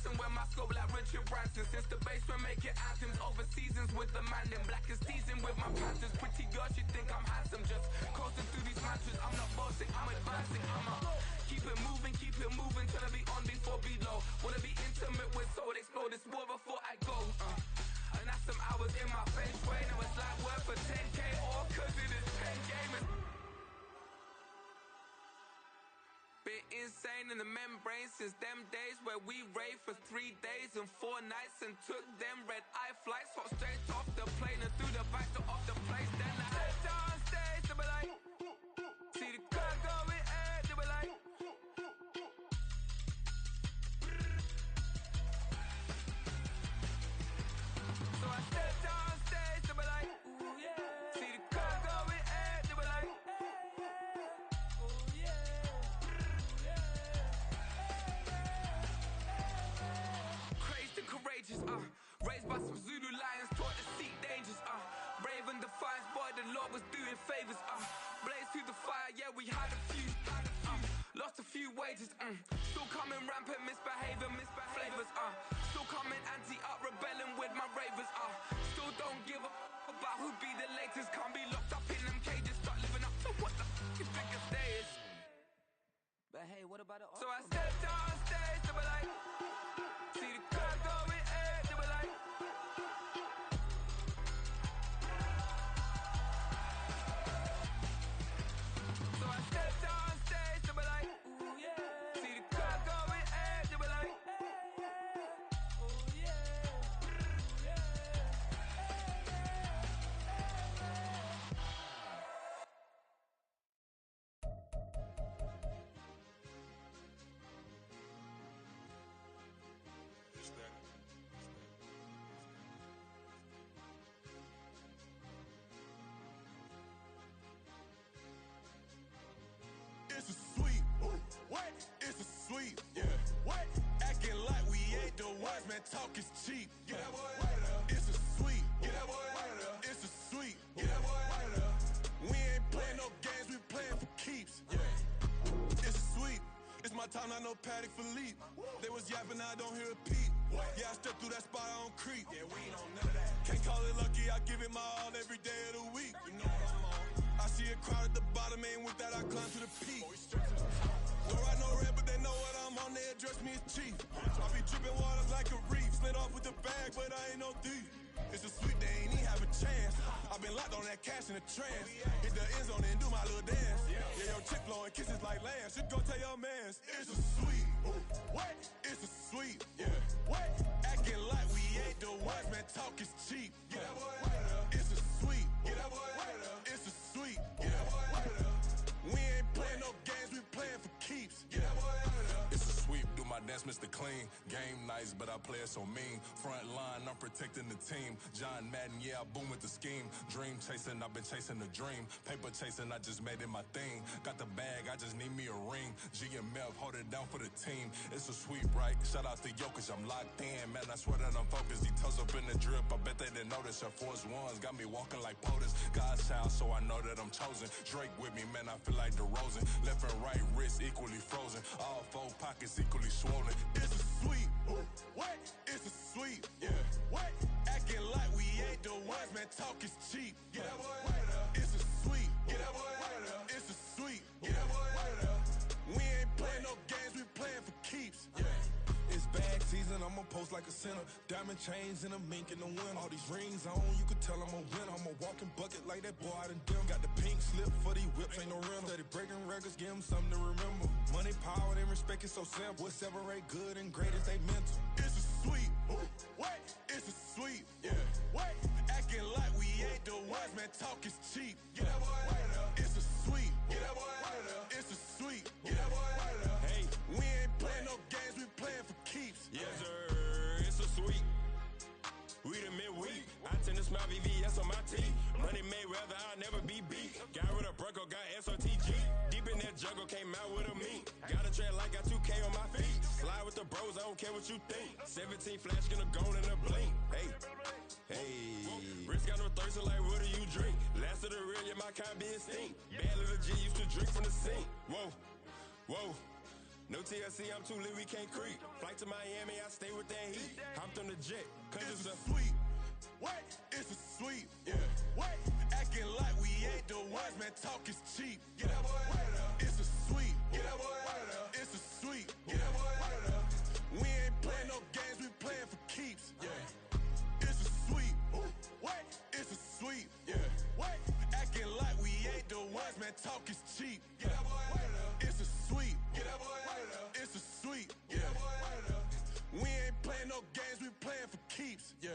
dancing with my scope like Richard Branson. Since the basement making anthems, over seasons with the man in black is teasing with my panthers. Pretty girl, she think I'm handsome, just coasting through these mantras. I'm not bossing, I'm advancing. I'ma keep it moving till I be on before below. Wanna be intimate with soul, explore this war before I go. And that's some hours in my feng shui. Now it's like work for 10K, all cause it is 10 gamers. Been insane in the membrane since them days where we raved for 3 days and 4 nights and took them red-eye flights. Hot straight off the plane and through the back door of the place. Then I head down stage, they be like, see the crowd going air, they be like, so I step down stage, they be like, ooh yeah. See the crowd going air, they be like, ooh yeah. Crazed and courageous, raised by some Zulu lions, taught to seek dangers, brave and defiant, boy, the Lord was doing favors, blaze through the fire, yeah, we had a few, lost a few wages, still coming rampant, misbehaving, flavors, still coming anti-up, rebelling with my ravers, still don't give a about who be the latest, can't be locked up in them cages, start living up to what the is biggest day is. But hey, what about the So I stepped on stage, they be like, see the crowd going air, they be like, so I stepped on stage, they be like, ooh yeah. See the crowd going air, they be like, ooh yeah, It's a sweet, what? It's a sweet, yeah. What? Acting like we ain't the ones, man. Talk is cheap. Get that boy out of there. It's a sweet, get that boy out of there. It's a sweet, get that boy out of there. We ain't playing no games, we playing for keeps. Yeah. It's sweet. It's my time, not no Paddock Philippe. They was yapping, I don't hear a peep. Yeah, I step through that spot, I don't creep. Yeah, we ain't on none of that. Can't call it lucky, I give it my all every day of the week. You know what I'm on. I see a crowd at the bottom, and with that I climb to the peak. Don't ride no red, but they know what I'm on, they address me as chief. I be dripping water like a reef, slid off with the bag, but I ain't no thief. It's a sweet, they ain't even have a chance. I been locked on that cash in a trance. Hit the end zone and do my little dance. Yeah, your chick blowing kisses like lambs. You go tell your mans. It's a sweet, what? It's a sweet, yeah. What? Acting like we ain't the ones, man. Talk is cheap. Get that boy out of there. It's a sweet, get that boy out of there. It's a sweet, get that boy out of there. We ain't playing no games, we playing for keeps. Get that boy out of there. It's a sweep, do my dance, Mr. Clean. Game nice, but I play it so mean. Front line, I'm protecting the team. John Madden, yeah, I boom with the scheme. Dream chasing, I've been chasing the dream. Paper chasing, I just made it my thing. Got the bag, I just need me a ring. G and Mel, hold it down for the team. It's a sweep, right? Shout out to Jokic, I'm locked in. Man, I swear that I'm focused. He toes up in the drip, I bet they didn't notice. Your force ones got me walking like POTUS. God's child, so I know that I'm chosen. Drake with me, man, I feel like DeRozan. Left and right wrist equally frozen. All 4 pockets equally swollen. It's a sweet, what? It's a sweet, yeah. What? Acting like we ain't the ones, man. Talk is cheap. Get that boy out of there. It's a sweet, get that boy out of there. It's a sweet, get that boy out of there. We ain't playing no games, we playing for keeps. Yeah. It's bag season, I'ma post like a sinner. Diamond chains and a mink in the wind. All these rings on, you could tell I'm a winner. I'm a walking bucket like that boy out in dim. Got the pink slip for these whips, ain't no rental. Steady breaking records, give them something to remember. Money, power, and respect is so simple. What separate good and great is they mental. It's a sweet, what? It's a sweet, yeah. What? Acting like we ain't the ones, man. Talk is cheap. Get that boy out of there. It's a sweet, get that boy out of there. It's a sweet, get that boy out of there. Hey, we ain't playing no games, we playing for keeps. Yes, sir, it's a sweet. We the midweek. I tend to smile VVS on my teeth. Money made rather I'll never be beat. Got rid of Bronco, got SOTG. Deep in that jungle, came out with a meat. Got a tread like got 2K on my feet. Slide with the bros, I don't care what you think. 17 flash, gonna go in a blink. Hey, wrist got no thirst, like what do you drink? Last of the real, yeah, my kind be extinct. Bad little G used to drink from the sink. Whoa, whoa. No TLC, I'm too lit, we can't creep. Flight to Miami, I stay with that heat. Hopped on the jet, cause It's it's a a sweet. What? It's a sweet. Yeah. What? Acting like we ain't the ones, man. Talk is cheap. Get that boy out of there. It's a sweet. Get that boy out of there. It's a sweet. Get that boy out of there. We ain't playing no games, we playing for keeps. Yeah. It's a sweet. What? It's a sweet. Yeah. What? Acting like we ain't the ones, man. Talk is cheap. Get that boy out of there. It's a sweet. Get that boy out of there. It's a sweet. Get that boy out of there. We ain't playing no games, we playing for keeps. Yeah.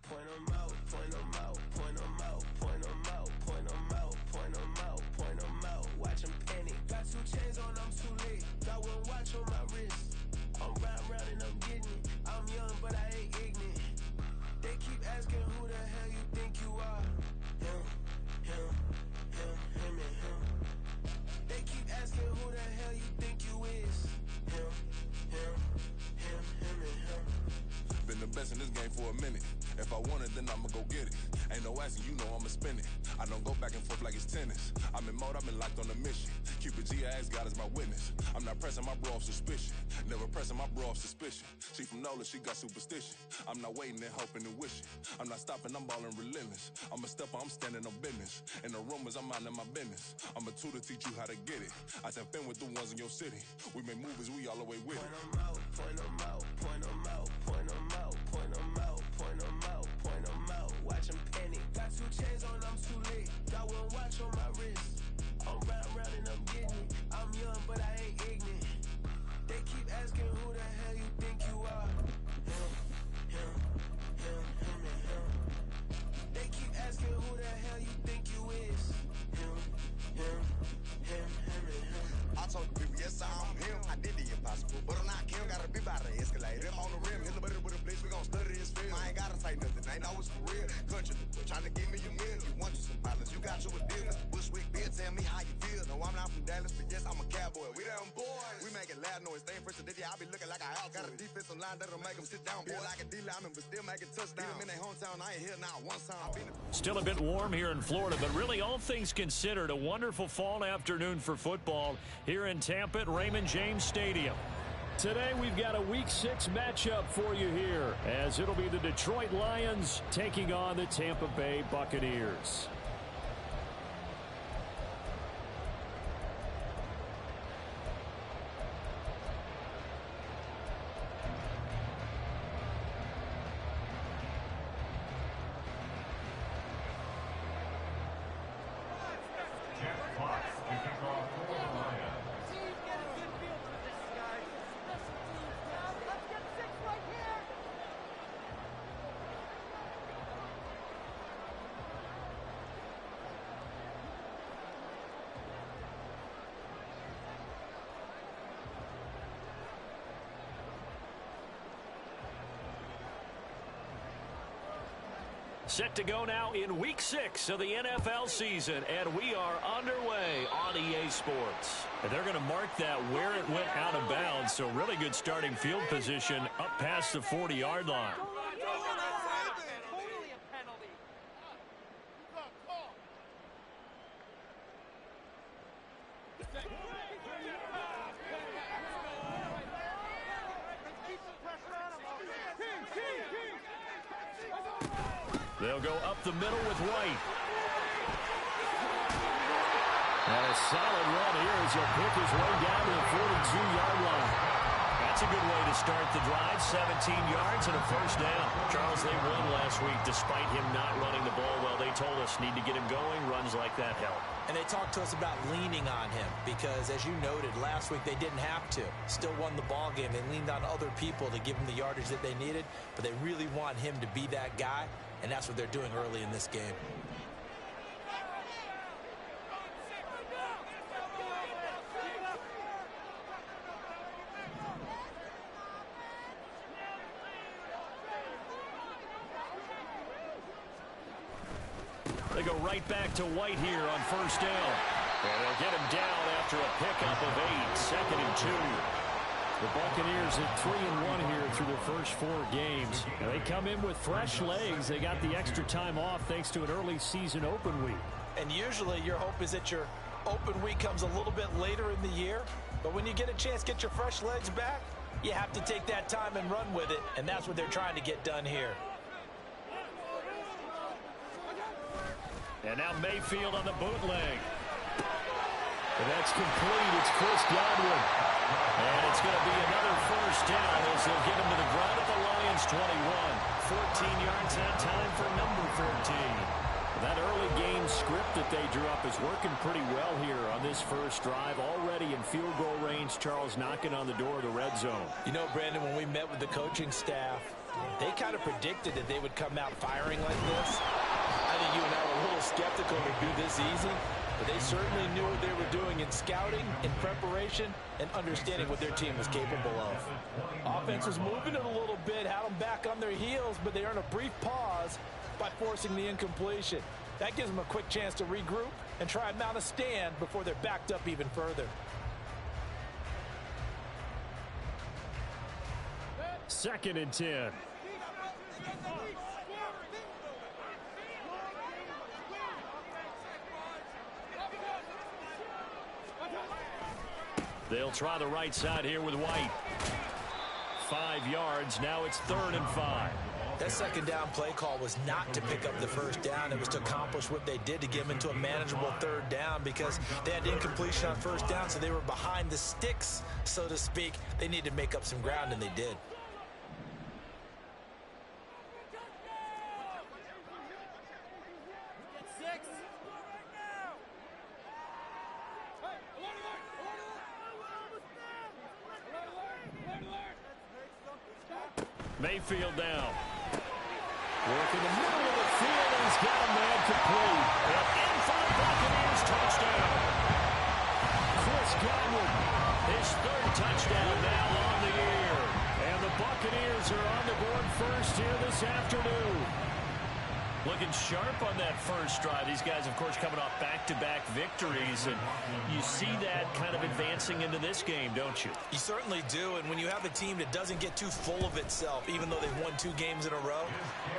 Point 'em out, point 'em out, point 'em out, point 'em out, point 'em out, point 'em out, point 'em out. Watch 'em panic. Got 2 chains on, I'm too late. Got 1 watch on my wrist. I'm round and I'm getting it. I'm young, but I ain't ignorant. They keep asking who the hell you think you are. Him, him, him, him, and him. They keep asking who the hell you think you is. Him, him, him, him, and him. Been the best in this game for a minute. If I want it, then I'ma go get it. Ain't no asking, you know I'ma spin it. I don't go back and forth like it's tennis. I'm in mode, I've been locked on a mission. Cupid G, I ask God as my witness. I'm not pressing my bro off suspicion. Never pressing my bro off suspicion. She from Nola, she got superstition. I'm not waiting and hoping and wishing. I'm not stopping, I'm balling relentless. I'm a stepper, I'm standing on business. In the rumors, I'm minding my business. I'm a tutor, teach you how to get it. I tap in with the ones in your city. We make movies, we all the way with it. Point 'em out, point 'em out, point 'em out, point 'em out, point 'em out, point 'em out, point 'em out. Watch 'em panic. Got 2 chains on, I'm too late. Got 1 watch on my wrist. I'm round and I'm getting it. I'm young, but I ain't ignorant. They keep asking who the hell you think you are. Him, him, him, him, and him. They keep asking who the hell you think you is. Him, him, him, him, and him. I told the people, yes, I'm him. I did the impossible, but I'm not Kim. Gotta be by the escalator. Him on the rim, hit the butter with a blitz. We gon' study this film. I ain't gotta say nothing. Ain't know it's for real. Country, trying to give me a meal. You want you some problems? You got you a deal. Mr. Bushwick, Bill, tell me how you feel. No, I'm not from Dallas, but yes, I'm a cowboy. We them boys. We making loud noise. Staying fresh today. I be looking like a house. Got a defensive line that'll make them sit down. Feel like a D lineman, but still making touchdowns. Beat them in their hometown. I ain't here now one time. Still a bit warm here in Florida, but really all things considered, a wonderful fall afternoon for football here in Tampa at Raymond James Stadium. Today we've got a Week 6 matchup for you here, as it'll be the Detroit Lions taking on the Tampa Bay Buccaneers. Set to go now in Week 6 of the NFL season, and we are underway on EA Sports. And they're going to mark that where it went out of bounds, so really good starting field position up past the 40-yard line. They'll go up the middle with White. And a solid run here as he'll pick his way down to the 42-yard line. That's a good way to start the drive. 17 yards and a first down. Charles, they won last week despite him not running the ball well. They told us need to get him going. Runs like that help. And they talked to us about leaning on him because, as you noted, last week they didn't have to. Still won the ball game. They leaned on other people to give them the yardage that they needed, but they really want him to be that guy, and that's what they're doing early in this game. right back to White here on first down. And they'll get him down after a pickup of 8, 2nd and 2. The Buccaneers at 3-1 here through their first 4 games. They come in with fresh legs. They got the extra time off thanks to an early season open week. And usually your hope is that your open week comes a little bit later in the year. But when you get a chance to get your fresh legs back, you have to take that time and run with it. And that's what they're trying to get done here. And now Mayfield on the bootleg. And that's complete. It's Chris Godwin. And it's going to be another first down as they'll get him to the ground at the Lions 21. 14 yards that time for number 13. That early game script that they drew up is working pretty well here on this first drive. Already in field goal range, Charles knocking on the door of the red zone. You know, Brandon, when we met with the coaching staff, they kind of predicted that they would come out firing like this. I think you and I were a little skeptical it would be this easy, but they certainly knew what they were doing in scouting, in preparation, and understanding what their team was capable of. Offense was moving it a little bit, had them back on their heels, but they earned a brief pause by forcing the incompletion. That gives them a quick chance to regroup and try and mount a stand before they're backed up even further. 2nd and 10. They'll try the right side here with White. 5 yards. Now it's 3rd and 5. That second down play call was not to pick up the first down. It was to accomplish what they did, to get them into a manageable 3rd down, because they had incompletion on first down, so they were behind the sticks, so to speak. They needed to make up some ground, and they did. Mayfield down. Working the middle of the field, and he's got a man complete. And in for the Buccaneers, touchdown. Chris Godwin, his 3rd touchdown now on the year. And the Buccaneers are on the board first here this afternoon. Looking sharp on that first drive. These guys, of course, coming off back-to-back victories, and you see that kind of advancing into this game, don't you? You certainly do, and when you have a team that doesn't get too full of itself, even though they've won 2 games in a row,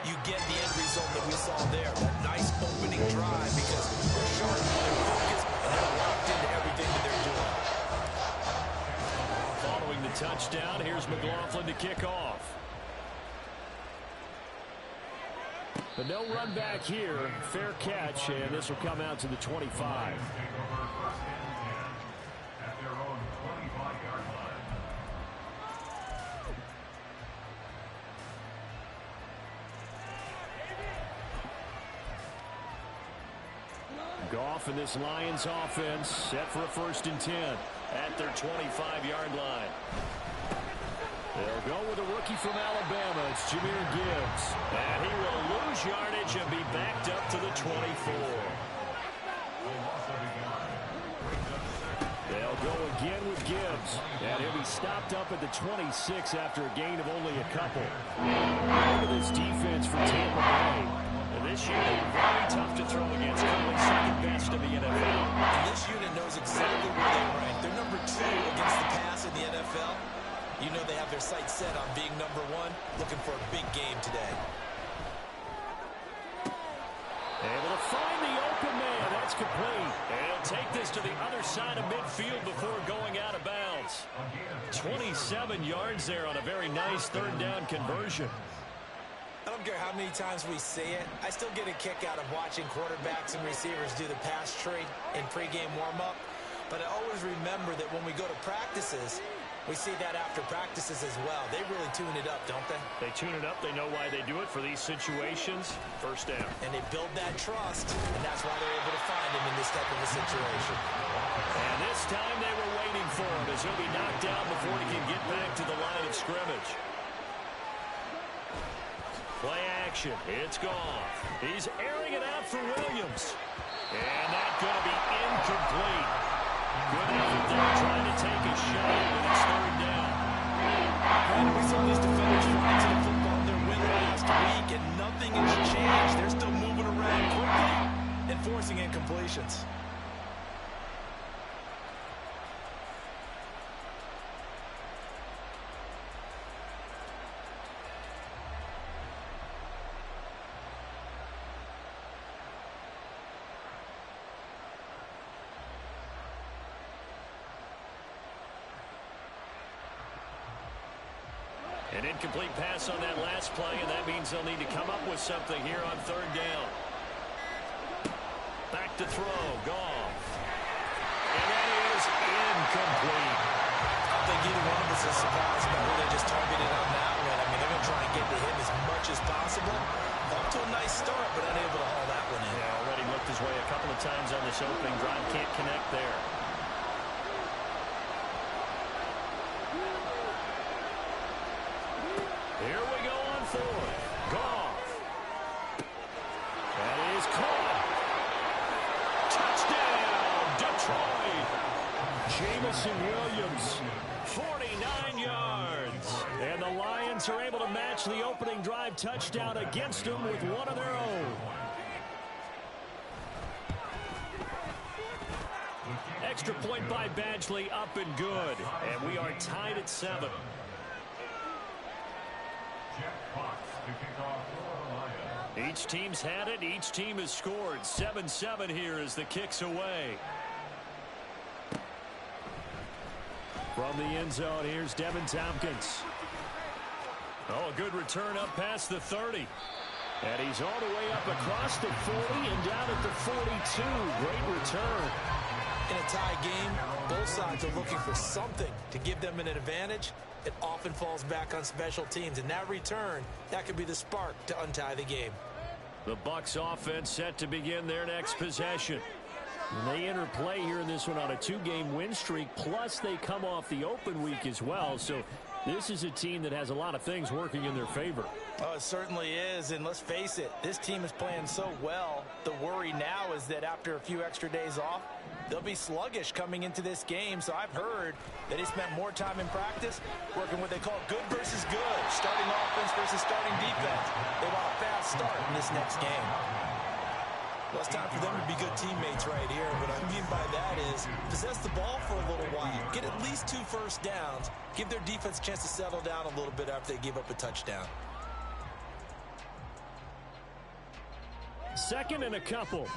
you get the end result that we saw there, that nice opening drive, because they're sharp, they're focused, and they're locked into everything that they're doing. Following the touchdown, here's McLaughlin to kick off. But no run back here. Fair catch, and this will come out to the 25. Goff and this Lions offense set for a 1st and 10 at their 25-yard line. They'll go with a rookie from Alabama. It's Jahmyr Gibbs. And he will lose yardage and be backed up to the 24. They'll go again with Gibbs. And he'll be stopped up at the 26 after a gain of only a couple. Look at this defense for Tampa Bay. And this unit, very tough to throw against. Currently 2nd best in the NFL. And this unit knows exactly where they rank. They're number 2 against the pass in the NFL. You know they have their sights set on being number 1, looking for a big game today. Able to find the open man. That's complete. And he'll take this to the other side of midfield before going out of bounds. 27 yards there on a very nice 3rd down conversion. I don't care how many times we say it, I still get a kick out of watching quarterbacks and receivers do the pass tree in pregame warm-up. But I always remember that when we go to practices, we see that after practices as well. They really tune it up, don't they? They tune it up. They know why they do it for these situations. 1st down. And they build that trust, and that's why they're able to find him in this type of a situation. And this time they were waiting for him as he'll be knocked down before he can get back to the line of scrimmage. Play action. It's Goff. He's airing it out for Williams. And that's going to be incomplete. Good effort there trying to take a shot when it's 3rd down. And we saw these defenders run to the football in their win last week, and nothing has changed. They're still moving around quickly and forcing incompletions. An incomplete pass on that last play, and that means they'll need to come up with something here on third down. Back to throw, Goff. And that is incomplete. I think either one of us is surprised about who they just targeted on that one. I mean, they're going to try and get to him as much as possible. Off to a nice start, but unable to haul that one in. Yeah, already looked his way a couple of times on this opening drive. Can't connect there. Here we go on fourth. Goff. That is caught. Touchdown, Detroit. Jameson Williams, 49 yards. And the Lions are able to match the opening drive touchdown against them with one of their own. Extra point by Badgley, up and good. And we are tied at 7. Each team's had it. Each team has scored. 7-7 here as the kick's away. From the end zone, here's Devin Tompkins. Oh, a good return up past the 30. And he's all the way up across the 40 and down at the 42. Great return. In a tie game, both sides are looking for something to give them an advantage. It often falls back on special teams, and that return, that could be the spark to untie the game. The Bucs offense set to begin their next possession. And they enter play here in this one on a 2-game win streak, plus they come off the open week as well. So this is a team that has a lot of things working in their favor. Oh, it certainly is, and let's face it, this team is playing so well. The worry now is that after a few extra days off, they'll be sluggish coming into this game. So I've heard that he spent more time in practice working what they call good versus good, starting offense versus starting defense. They want a fast start in this next game. Well, it's time for them to be good teammates right here. What I mean by that is possess the ball for a little while, get at least 2 first downs, give their defense a chance to settle down a little bit after they give up a touchdown. Second and a couple.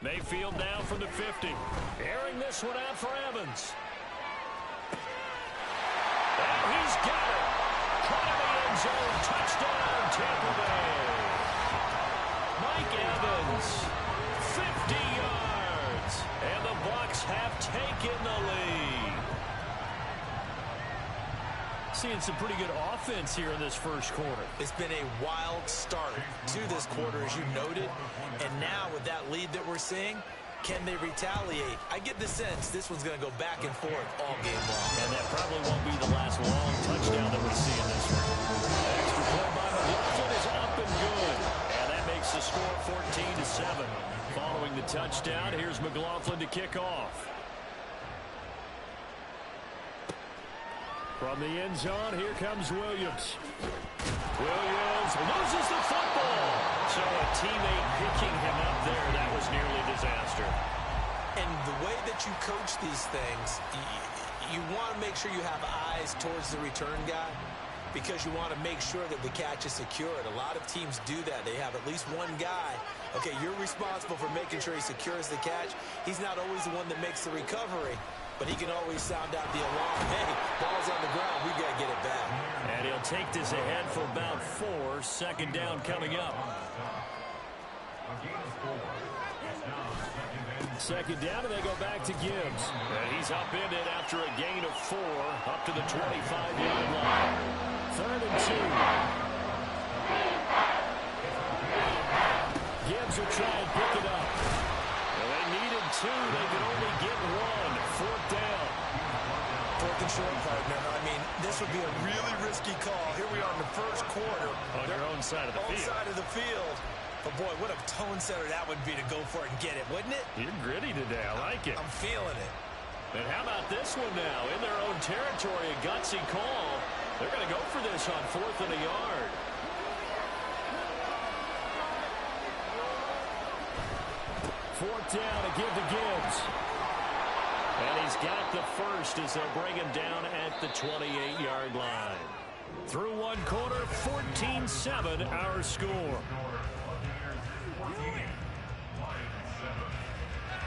Mayfield now from the 50. Airing this one out for Evans. And he's got it. Caught in the end zone. Touchdown, Tampa Bay. Mike Evans, 50 yards. And the Bucs have taken the lead. Seeing some pretty good offense here in this first quarter. It's been a wild start to this quarter, as you noted. And now with that lead that we're seeing, can they retaliate? I get the sense this one's going to go back and forth all game long. And that probably won't be the last long touchdown that we see in this one. Extra point by McLaughlin is up and good. And that makes the score 14-7. Following the touchdown, here's McLaughlin to kick off. From the end zone, here comes Williams. Williams loses the football. So a teammate picking him up there, that was nearly a disaster. And the way that you coach these things, you want to make sure you have eyes towards the return guy because you want to make sure that the catch is secured. A lot of teams do that. They have at least one guy. Okay, you're responsible for making sure he secures the catch. He's not always the one that makes the recovery, but he can always sound out the alarm. Hey, ball's on the ground. We got to get it back. And he'll take this ahead for about 4. Second down coming up. Second down, and they go back to Gibbs. And he's upended after a gain of 4 up to the 25-yard line. 3rd and 2. Gibbs will try and pick it up. Well, they needed 2. They could only get 1. 4th down. 4th and short, partner. I mean, this would be a really risky call. Here we are in the first quarter. On your own side of the field. Side of the field. But, boy, what a tone setter that would be to go for it and get it, wouldn't it? You're gritty today. I like it. I'm feeling it. And how about this one now? In their own territory, a gutsy call. They're going to go for this on 4th and a yard. Fourth down, a give to Gibbs. And he's got the first as they'll bring him down at the 28-yard line. Through one quarter, 14-7 our score.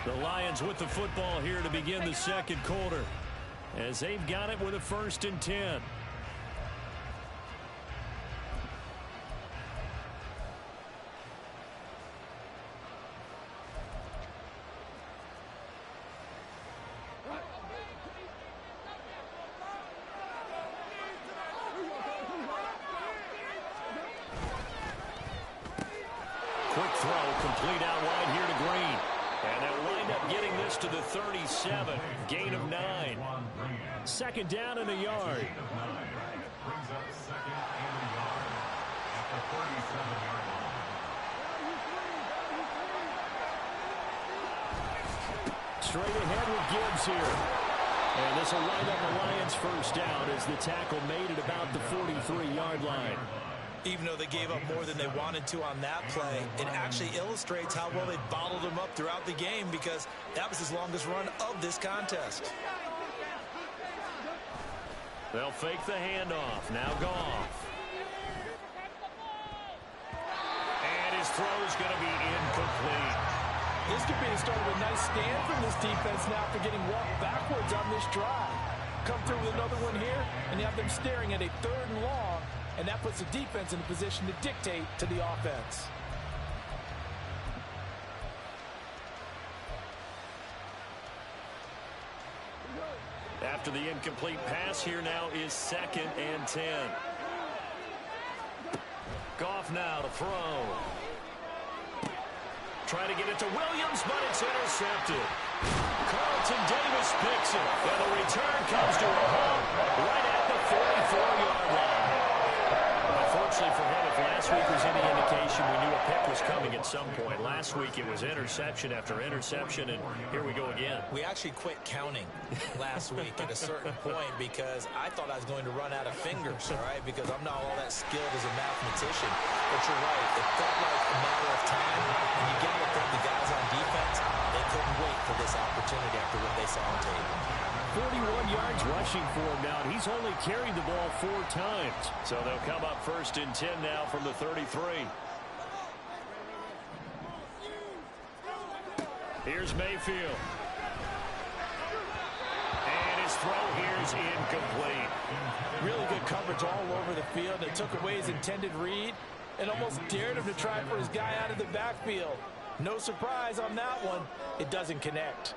The Lions with the football here to begin the second quarter, as they've got it with a 1st and 10. Quick throw, complete out wide here to Green. And they'll wind up getting this to the 37, gain of 9. Second down and a yard. Straight ahead with Gibbs here. And this will wind up the Lions' first down as the tackle made at about the 43-yard line. Even though they gave up more than they wanted to on that play, it actually illustrates how well they bottled him up throughout the game, because that was his longest run of this contest. They'll fake the handoff. Now Goff. And his throw's going to be incomplete. This could be the start of a nice stand from this defense now for getting walked backwards on this drive. Come through with another one here, and you have them staring at a 3rd and long. And that puts the defense in a position to dictate to the offense. After the incomplete pass, here now is 2nd and 10. Goff now to throw. Trying to get it to Williams, but it's intercepted. Carlton Davis picks it. And the return comes to a halt right at the 44-yard line. Unfortunately for him, if last week was any indication, we knew a pick was coming at some point. Last week it was interception after interception, and here we go again. We actually quit counting last week at a certain point because I thought I was going to run out of fingers, all right, because I'm not all that skilled as a mathematician. But you're right, it felt like a matter of time, and you get to think the guys on defense, they couldn't wait for this opportunity after what they saw on tape. 41 yards rushing for him now, and he's only carried the ball 4 times. So they'll come up 1st and 10 now from the 33. Here's Mayfield. And his throw here is incomplete. Really good coverage all over the field. It took away his intended read and almost dared him to try for his guy out of the backfield. No surprise on that one. It doesn't connect.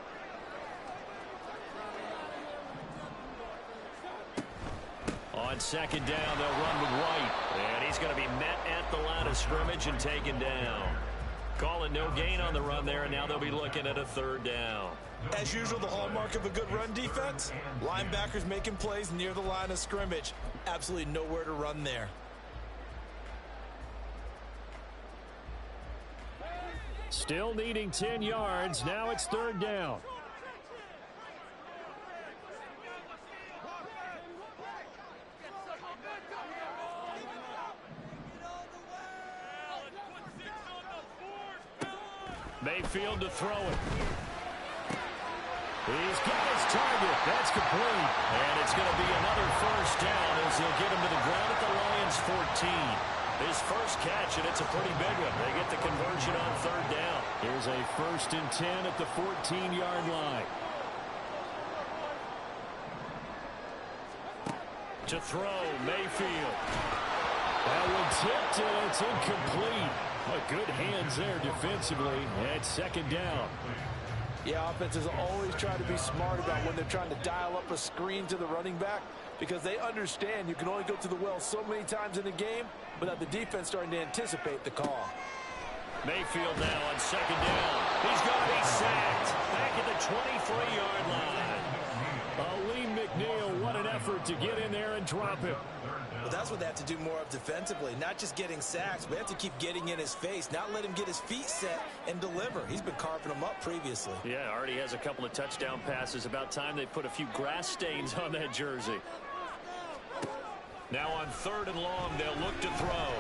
On 2nd down, they'll run with White. And he's going to be met at the line of scrimmage and taken down. Calling no gain on the run there, and now they'll be looking at a 3rd down. As usual, the hallmark of a good run defense, linebackers making plays near the line of scrimmage. Absolutely nowhere to run there. Still needing 10 yards. Now it's 3rd down. Mayfield to throw it. He's got his target. That's complete. And it's going to be another 1st down as they'll get him to the ground at the Lions' 14. His first catch, and it's a pretty big one. They get the conversion on 3rd down. Here's a 1st and 10 at the 14-yard line. To throw, Mayfield. That one tipped, and it's incomplete. But good hands there defensively at 2nd down. Yeah, offenses always try to be smart about when they're trying to dial up a screen to the running back, because they understand you can only go to the well so many times in a game without the defense starting to anticipate the call. Mayfield now on 2nd down. He's going to be sacked back at the 23-yard line. Lee McNeil, what an effort to get in there and drop him. Well, that's what they have to do more of defensively. Not just getting sacks, but they have to keep getting in his face, not let him get his feet set and deliver. He's been carving them up previously. Yeah, already has a couple of touchdown passes. About time they put a few grass stains on that jersey. Now on 3rd and long, they'll look to throw.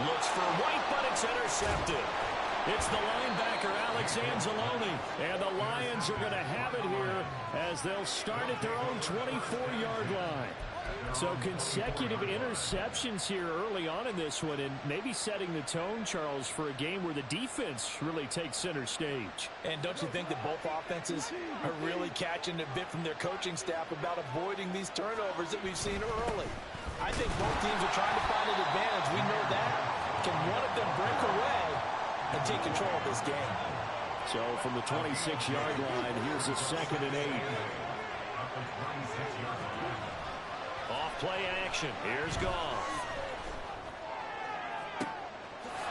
Looks for White, but it's intercepted. It's the linebacker, Alex Anzalone. And the Lions are going to have it here as they'll start at their own 24-yard line. So consecutive interceptions here early on in this one, and maybe setting the tone, Charles, for a game where the defense really takes center stage. And don't you think that both offenses are really catching a bit from their coaching staff about avoiding these turnovers that we've seen early? I think both teams are trying to find an advantage. We know that. Can one of them break away and take control of this game? So from the 26-yard line, here's a 2nd and 8. Off play action. Here's Goff.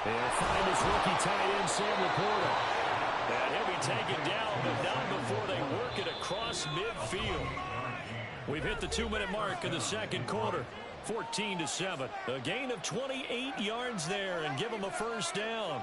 They'll find his rookie tight end, Sam Laporta. And he'll be taken down, but not before they work it across midfield. We've hit the 2-minute mark in the second quarter. 14-7. A gain of 28 yards there and give them a first down.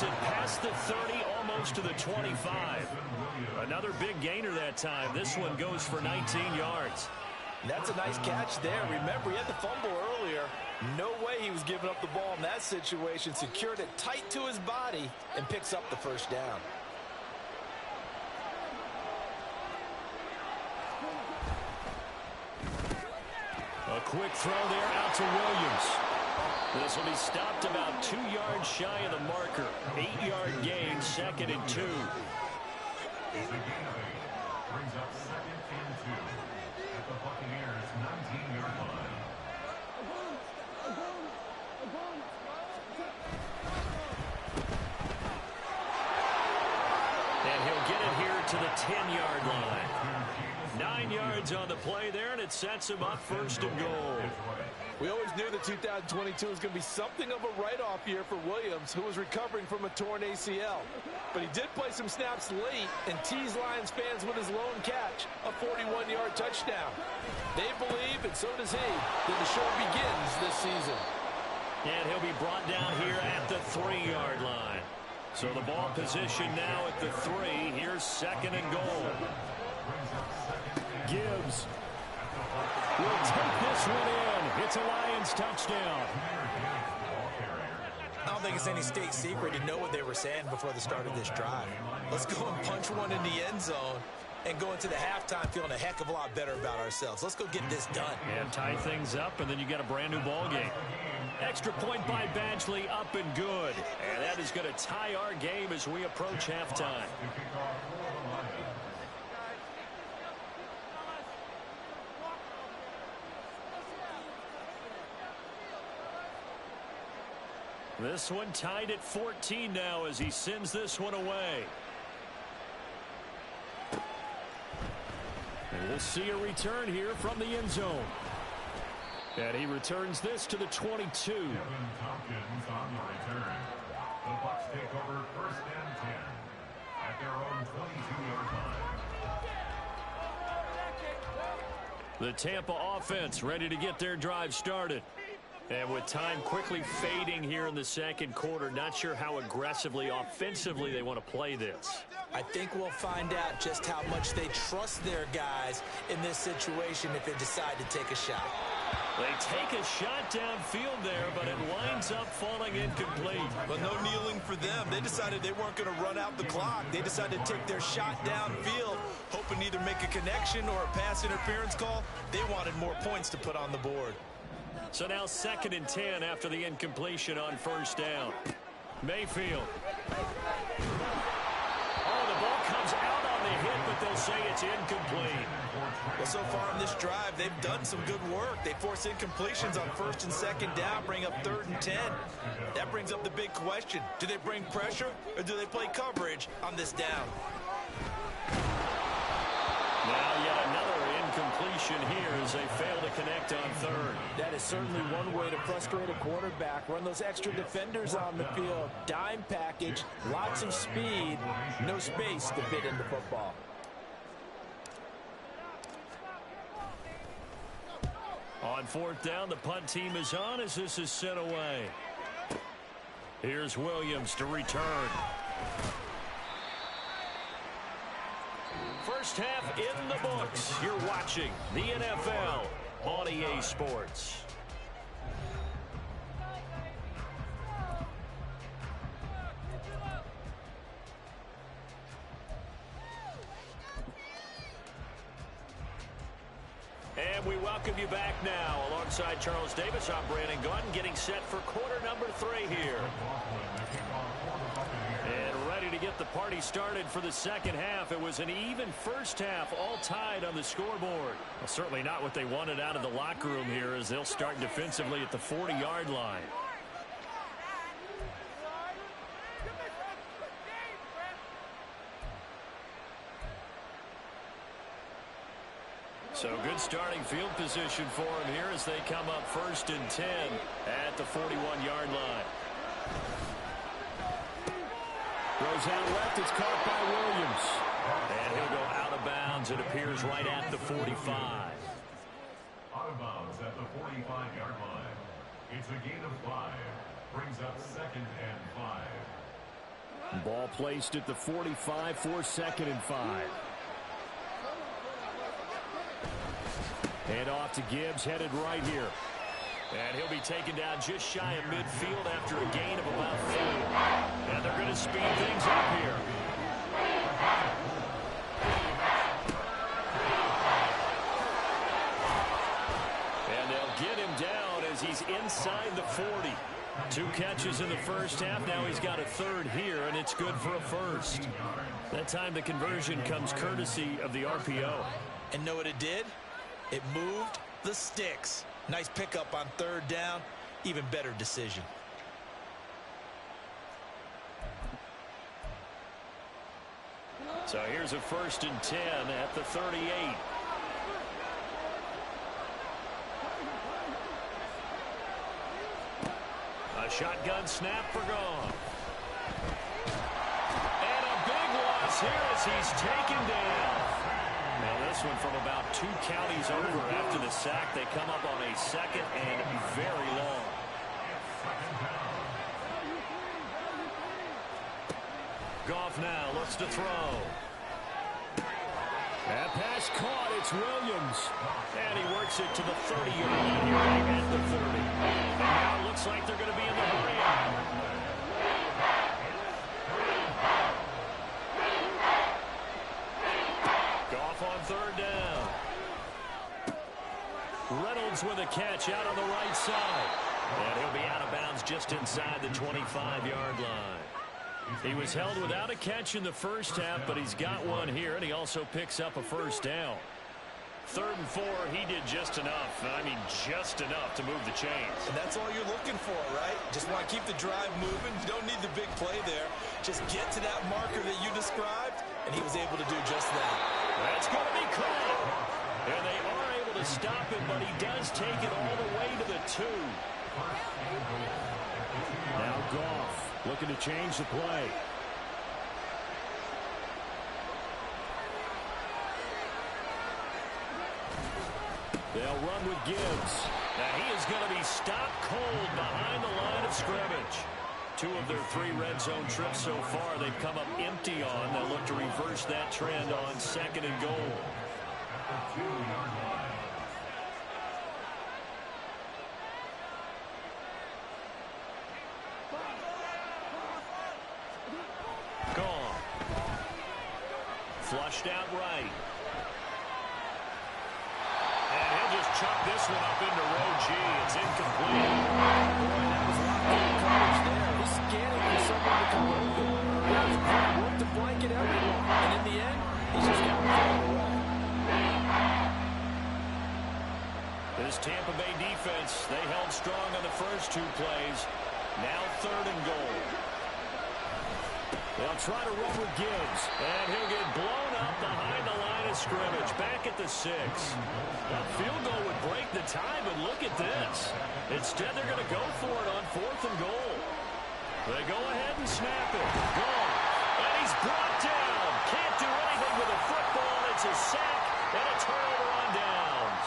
It past the 30, almost to the 25. Another big gainer that time. This one goes for 19 yards. That's a nice catch there. Remember, he had the fumble earlier. No way he was giving up the ball in that situation. Secured it tight to his body and picks up the first down. A quick throw there out to Williams. This will be stopped about 2 yards shy of the marker. 8-yard gain, 2nd and 2. Brings up 2nd and 2 at the Buccaneers' 19-yard line. And he'll get it here to the 10-yard line. 9 yards on the play there, and it sets him up 1st and goal. We always knew that 2022 was going to be something of a write-off year for Williams, who was recovering from a torn ACL. But he did play some snaps late and teased Lions fans with his lone catch, a 41-yard touchdown. They believe, and so does he, that the show begins this season. And he'll be brought down here at the 3-yard line. So the ball position now at the 3. Here's 2nd and goal. Gibbs will take this one in. It's a Lions touchdown. I don't think it's any state secret to know what they were saying before the start of this drive. Let's go and punch one in the end zone and go into the halftime feeling a heck of a lot better about ourselves. Let's go get this done. And tie things up, and then you got a brand new ball game. Extra point by Badgley, up and good. And that is going to tie our game as we approach halftime. This one tied at 14 now as he sends this one away. And we'll see a return here from the end zone. And he returns this to the 22. Kevin Tompkins on the return. The Bucs take over 1st and 10 at their own 22-yard line. The Tampa offense ready to get their drive started. And with time quickly fading here in the second quarter, not sure how aggressively, offensively they want to play this. I think we'll find out just how much they trust their guys in this situation if they decide to take a shot. They take a shot downfield there, but it winds up falling incomplete. But no kneeling for them. They decided they weren't going to run out the clock. They decided to take their shot downfield, hoping to either make a connection or a pass interference call. They wanted more points to put on the board. So now 2nd and 10 after the incompletion on 1st down. Mayfield. Oh, the ball comes out on the hit, but they'll say it's incomplete. Well, so far in this drive, they've done some good work. They force incompletions on 1st and 2nd down, bring up 3rd and 10. That brings up the big question. Do they bring pressure or do they play coverage on this down? Now yet another incompletion here as they fail to connect on third. That is certainly one way to frustrate a quarterback. Run those extra defenders on the field. Dime package, lots of speed, no space to fit into football. On fourth down, the punt team is on as this is sent away. Here's Williams to return. First half in the books. You're watching the NFL on EA Sports. And we welcome you back now. Alongside Charles Davis, I'm Brandon Gunn, getting set for quarter number 3 here. And ready to get the party started for the second half. It was an even first half, all tied on the scoreboard. Well, certainly not what they wanted out of the locker room here as they'll start defensively at the 40-yard line. So good starting field position for him here as they come up 1st and 10 at the 41-yard line. Goes out left. It's caught by Williams. And he'll go out of bounds. It appears right at the 45. Out of bounds at the 45-yard line. It's a gain of 5. Brings up 2nd and 5. Ball placed at the 45 for 2nd and 5. Hand off to Gibbs, headed right here. And he'll be taken down just shy of midfield after a gain of about 4. And they're going to speed things up here. And they'll get him down as he's inside the 40. 2 catches in the first half. Now he's got a 3rd here, and it's good for a 1st. That time the conversion comes courtesy of the RPO. And know what it did? It moved the sticks. Nice pickup on 3rd down. Even better decision. So here's a 1st and 10 at the 38. A shotgun snap for Goff. And a big loss here as he's taken down. Now this one from about 2 counties over after the sack. They come up on a 2nd and very long. Goff now looks to throw. That pass caught. It's Williams. And he works it to the 30-yard line here at the 30. And now it looks like they're going to be in the hurry. On 3rd down. Reynolds with a catch out on the right side. And he'll be out of bounds just inside the 25-yard line. He was held without a catch in the first half, but he's got one here, and he also picks up a 1st down. 3rd and 4, he did just enough. I mean, just enough to move the chains. And that's all you're looking for, right? Just want to keep the drive moving. You don't need the big play there. Just get to that marker that you described, and he was able to do just that. That's going to be caught. And they are able to stop him, but he does take it all the way to the 2. Now Goff looking to change the play. They'll run with Gibbs. Now he is going to be stopped cold behind the line of scrimmage. 2 of their 3 red zone trips so far they've come up empty on. They'll look to reverse that trend on 2nd and goal. Gone. Flushed out right. And he'll just chuck this one up into row G. It's incomplete. Boy, that was locked in coverage there. He's scanning for someone to come over. He was work to blanket everyone. And in the end, he's just got to throw it away. This Tampa Bay defense, they held strong on the first 2 plays. Now 3rd and goal. They'll try to run with Gibbs, and he'll get blown up behind the line of scrimmage, back at the 6. A field goal would break the tie, but look at this. Instead, they're going to go for it on 4th and goal. They go ahead and snap it. Gone. And he's brought down. Can't do anything with a football. It's a sack and a turnover on downs.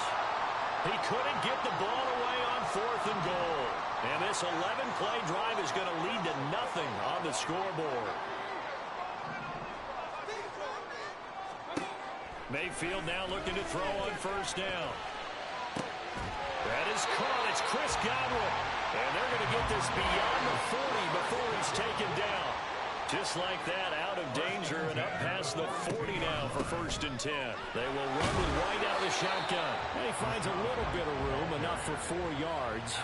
He couldn't get the ball away on 4th and goal. And this 11-play drive is going to lead to nothing on the scoreboard. Mayfield now looking to throw on 1st down. That is caught. It's Chris Godwin. And they're going to get this beyond the 40 before he's taken down. Just like that, out of danger and up past the 40 now for 1st and 10. They will run with White out of the shotgun. And he finds a little bit of room, enough for 4 yards.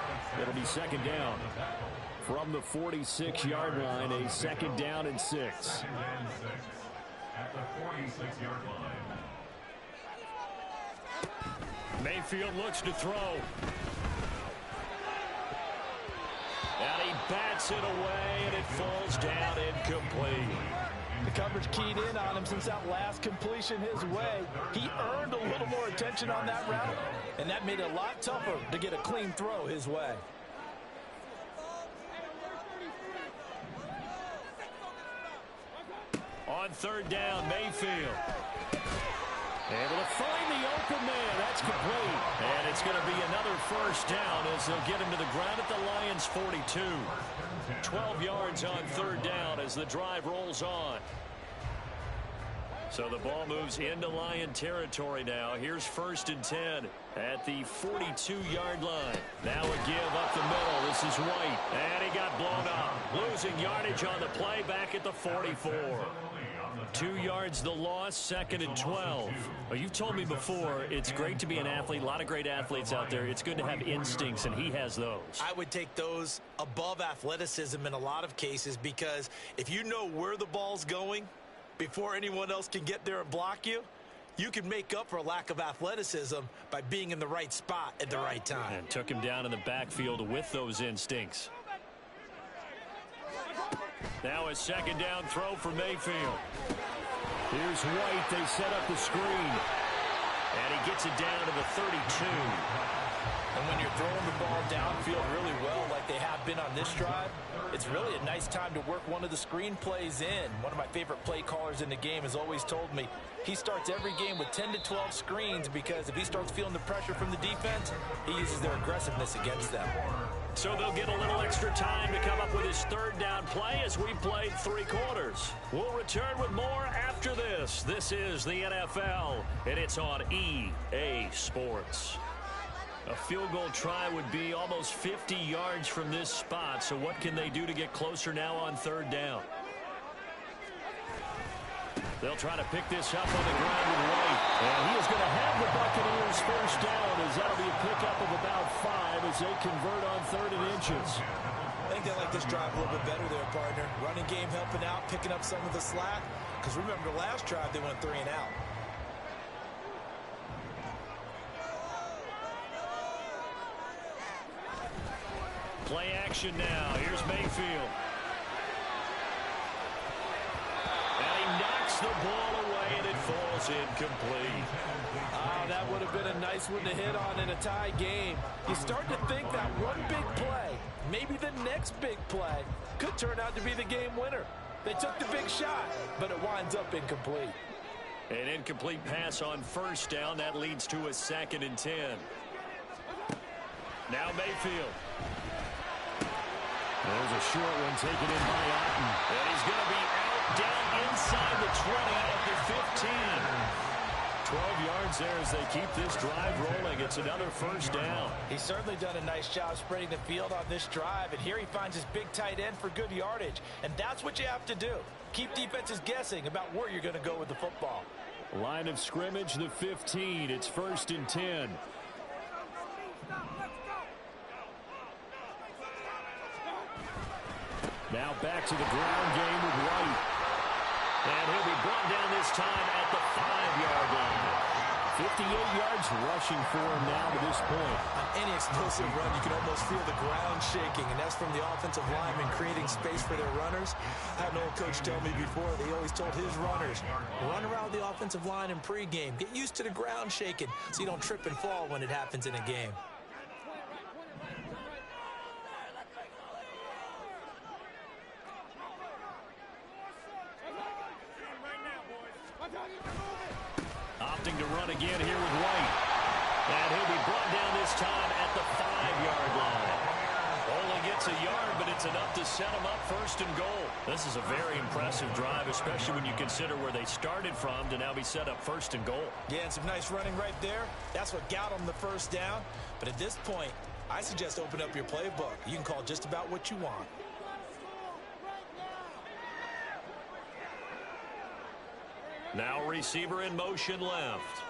It'll be 2nd down. From the 46-yard line, a 2nd down and 6. At the 46-yard line. Mayfield looks to throw. And he bats it away, and it falls down incomplete. The coverage keyed in on him since that last completion his way. He earned a little more attention on that route, and that made it a lot tougher to get a clean throw his way. On 3rd down, Mayfield. Able to find the open man. That's complete. And it's going to be another 1st down as they'll get him to the ground at the Lions' 42. 12 yards on 3rd down as the drive rolls on. So the ball moves into Lion territory now. Here's 1st and 10 at the 42-yard line. Now a give up the middle. This is White. And he got blown up. Losing yardage on the play back at the 44. 2 yards the loss, 2nd and 12. Well, you've told me before, it's great to be an athlete. A lot of great athletes out there. It's good to have instincts, and he has those. I would take those above athleticism in a lot of cases, because if you know where the ball's going before anyone else can get there and block you, you can make up for a lack of athleticism by being in the right spot at the right time. And took him down in the backfield with those instincts. Now a 2nd down throw for Mayfield. Here's White. They set up the screen. And he gets it down to the 32. And when you're throwing the ball downfield really well like they have been on this drive, it's really a nice time to work one of the screen plays in. One of my favorite play callers in the game has always told me he starts every game with 10 to 12 screens, because if he starts feeling the pressure from the defense, he uses their aggressiveness against them. So they'll get a little extra time to come up with his 3rd down play as we played 3 quarters. We'll return with more after this. This is the NFL, and it's on EA Sports. A field goal try would be almost 50 yards from this spot, so what can they do to get closer now on 3rd down? They'll try to pick this up on the ground with White. And he is going to have the Buccaneers 1st down, as that'll be a pickup of about 5 as they convert on 3rd and inches. I think they like this drive a little bit better there, partner. Running game helping out, picking up some of the slack. Because remember, the last drive they went 3 and out. Play action now. Here's Mayfield. And he knocks the ball away, and it falls incomplete. Oh, that would have been a nice one to hit on in a tie game. You start to think that one big play, maybe the next big play, could turn out to be the game winner. They took the big shot, but it winds up incomplete. An incomplete pass on 1st down. That leads to a 2nd and 10. Now Mayfield. There's a short one taken in by Otten. And he's going to be out down inside the 20 at the 15. 12 yards there as they keep this drive rolling. It's another 1st down. He's certainly done a nice job spreading the field on this drive, and here he finds his big tight end for good yardage. And that's what you have to do. Keep defenses guessing about where you're going to go with the football. Line of scrimmage, the 15. It's 1st and 10. Now back to the ground game with White. And he'll be brought down this time at the 5-yard line. 58 yards rushing for him now to this point. On any explosive run, you can almost feel the ground shaking, and that's from the offensive linemen creating space for their runners. I had an old coach tell me before, they always told his runners, run around the offensive line in pregame. Get used to the ground shaking so you don't trip and fall when it happens in a game. Opting to run again here with White. And he'll be brought down this time at the 5-yard line. Only gets a yard, but it's enough to set him up first and goal. This is a very impressive drive, especially when you consider where they started from to now be set up first and goal. Yeah, and some nice running right there. That's what got them the first down. But at this point, I suggest open up your playbook. You can call just about what you want. Now receiver in motion left.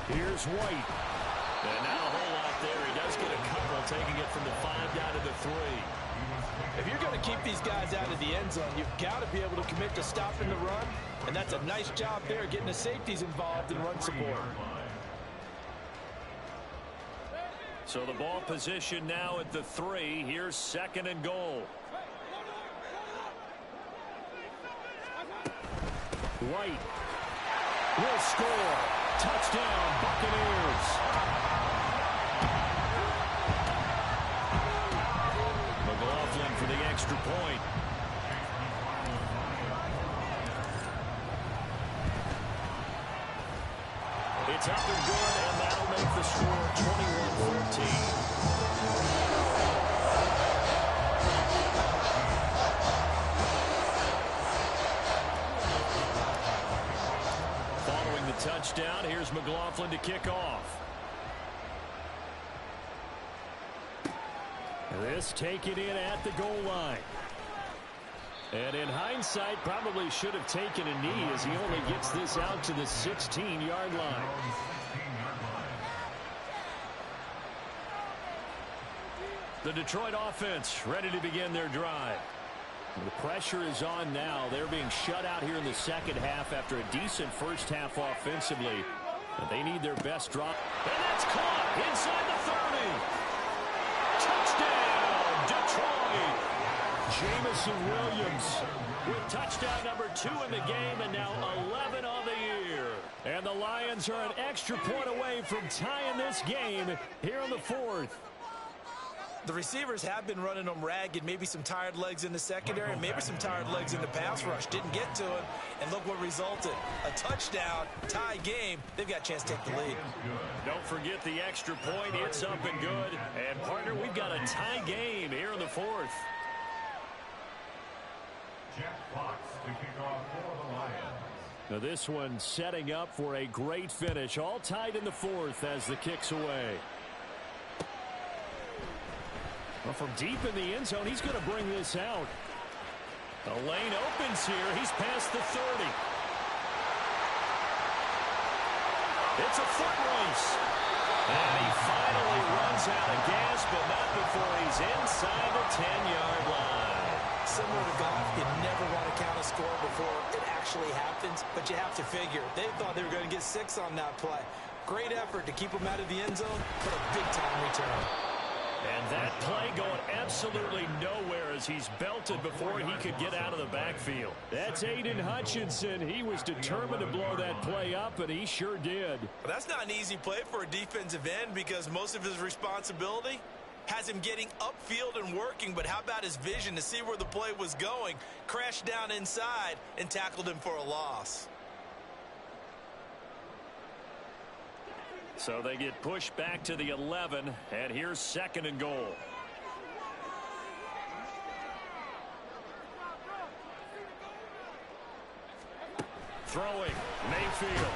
Here's White. And now a whole lot there. He does get a couple, taking it from the 5 down to the 3. If you're going to keep these guys out of the end zone, you've got to be able to commit to stopping the run. And that's a nice job there, getting the safeties involved in run support. So the ball position now at the 3. Here's second and goal. White will score. Touchdown, Buccaneers. McLaughlin for the extra point. It's up and good, and that'll make the score 21-14. Following the touchdown, here's McLaughlin to kick off. This taken in at the goal line. And in hindsight, probably should have taken a knee as he only gets this out to the 16-yard line. The Detroit offense ready to begin their drive. The pressure is on now. They're being shut out here in the second half after a decent first half offensively. But they need their best drop. And that's caught inside the 30. Touchdown, Detroit. Jamison Williams with touchdown number 2 in the game and now 11 on the year. And the Lions are an extra point away from tying this game here in the 4th. The receivers have been running them ragged, maybe some tired legs in the secondary, and maybe some tired legs in the pass rush. Didn't get to him, and look what resulted. A touchdown, tie game. They've got a chance to take the lead. Don't forget the extra point. It's up and good. And, partner, we've got a tie game here in the 4th. Jack Fox to kick off for the Lions. Now this one setting up for a great finish. All tied in the 4th as the kick's away. Well, from deep in the end zone, he's going to bring this out. The lane opens here. He's past the 30. It's a foot race. And he finally runs out of gas, but not before he's inside the 10-yard line. Similar to golf, you never want to count a score before it actually happens, but you have to figure. They thought they were going to get 6 on that play. Great effort to keep them out of the end zone, but a big-time return. And that play going absolutely nowhere as he's belted before he could get out of the backfield. That's Aiden Hutchinson. He was determined to blow that play up, and he sure did. Well, that's not an easy play for a defensive end because most of his responsibility has him getting upfield and working, but how about his vision to see where the play was going, crashed down inside, and tackled him for a loss. So they get pushed back to the 11, and here's second and goal. Throwing, Mayfield.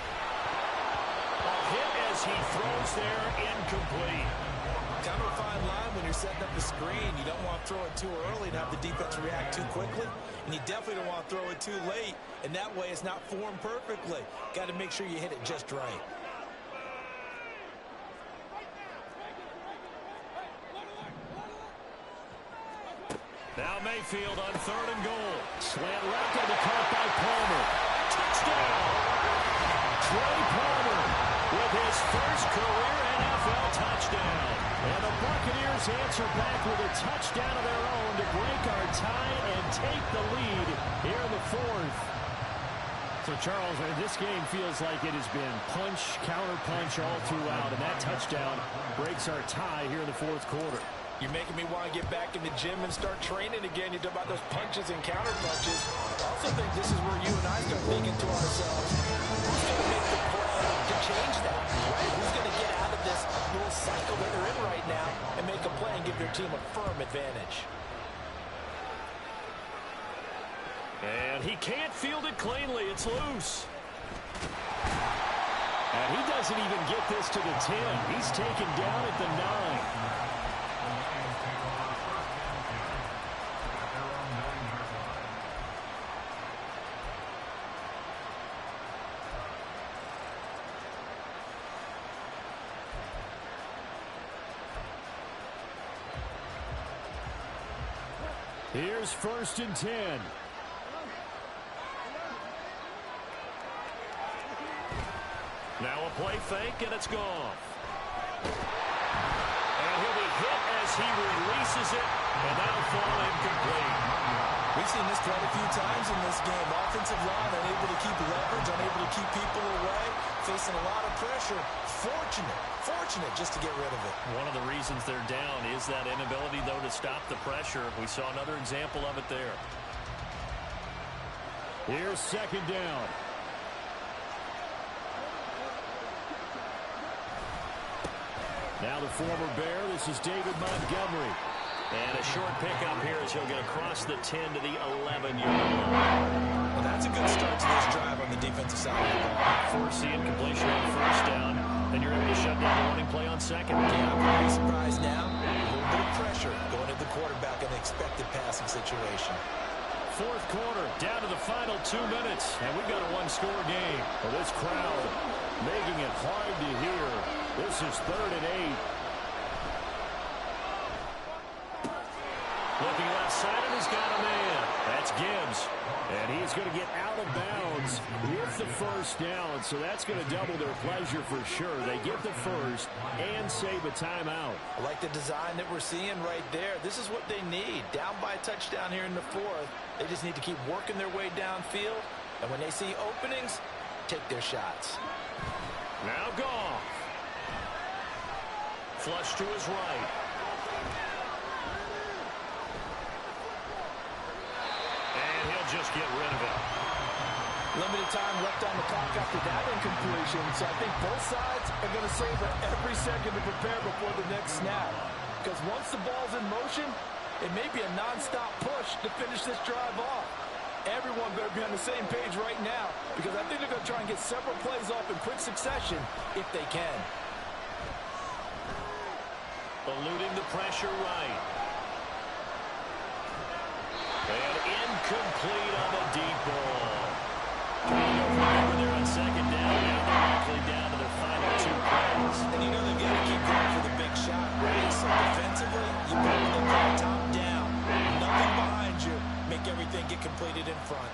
A hit as he throws there, incomplete. Kind of a fine line when you're setting up the screen. You don't want to throw it too early and have the defense react too quickly, and you definitely don't want to throw it too late, and that way it's not formed perfectly. Got to make sure you hit it just right. Mayfield on 3rd and goal. Slant left and caught by Palmer. Touchdown! Trey Palmer with his first career NFL touchdown. And the Buccaneers answer back with a touchdown of their own to break our tie and take the lead here in the 4th. So, Charles, this game feels like it has been punch, counter-punch all throughout, and that touchdown breaks our tie here in the 4th quarter. You're making me want to get back in the gym and start training again. You talk about those punches and counter-punches. I also think this is where you and I start thinking to ourselves, who's going to make the play to change that, right? Who's going to get out of this little cycle that they're in right now and make a play and give their team a firm advantage? And he can't field it cleanly. It's loose. And he doesn't even get this to the 10. He's taken down at the 9. Here's 1st and 10. Now a play fake, and it's gone. And he'll be hit as he releases it, and that'll fall incomplete. We've seen this quite a few times in this game. Offensive line unable to keep leverage, unable to keep people away, facing a lot of pressure. Fortunate just to get rid of it. One of the reasons they're down is that inability, though, to stop the pressure. We saw another example of it there. Here's 2nd down. Now the former Bear, this is David Montgomery. And a short pickup here as he'll get across the 10 to the 11-yard line. Well, that's a good start to this drive on the defensive side of the ball. Force the incompletion on 1st down, then you're able to shut down the running play on 2nd. Yeah, I'm pretty surprised now. A little bit of pressure going at the quarterback in the expected passing situation. 4th quarter, down to the final 2 minutes, and we've got a one-score game. Well, this crowd making it hard to hear. This is 3rd and 8. Looking left side, and he's got a man. That's Gibbs. And he's going to get out of bounds with the 1st down, so that's going to double their pleasure for sure. They get the 1st and save a timeout. I like the design that we're seeing right there. This is what they need. Down by a touchdown here in the 4th. They just need to keep working their way downfield, and when they see openings, take their shots. Now Goff. Flush to his right. And he'll just get rid of it. Limited time left on the clock after that incompletion, so I think both sides are going to savor every second to prepare before the next snap. Because once the ball's in motion, it may be a non-stop push to finish this drive off. Everyone better be on the same page right now, because I think they're going to try and get several plays off in quick succession if they can. Eluding the pressure right. And incomplete on the deep ball. Over there on 2nd down. Now they're likely down to their final 2 plays. And you know they've got to keep going for the big shot, right? So defensively, you go with the ball top down. Nothing behind you. Make everything get completed in front.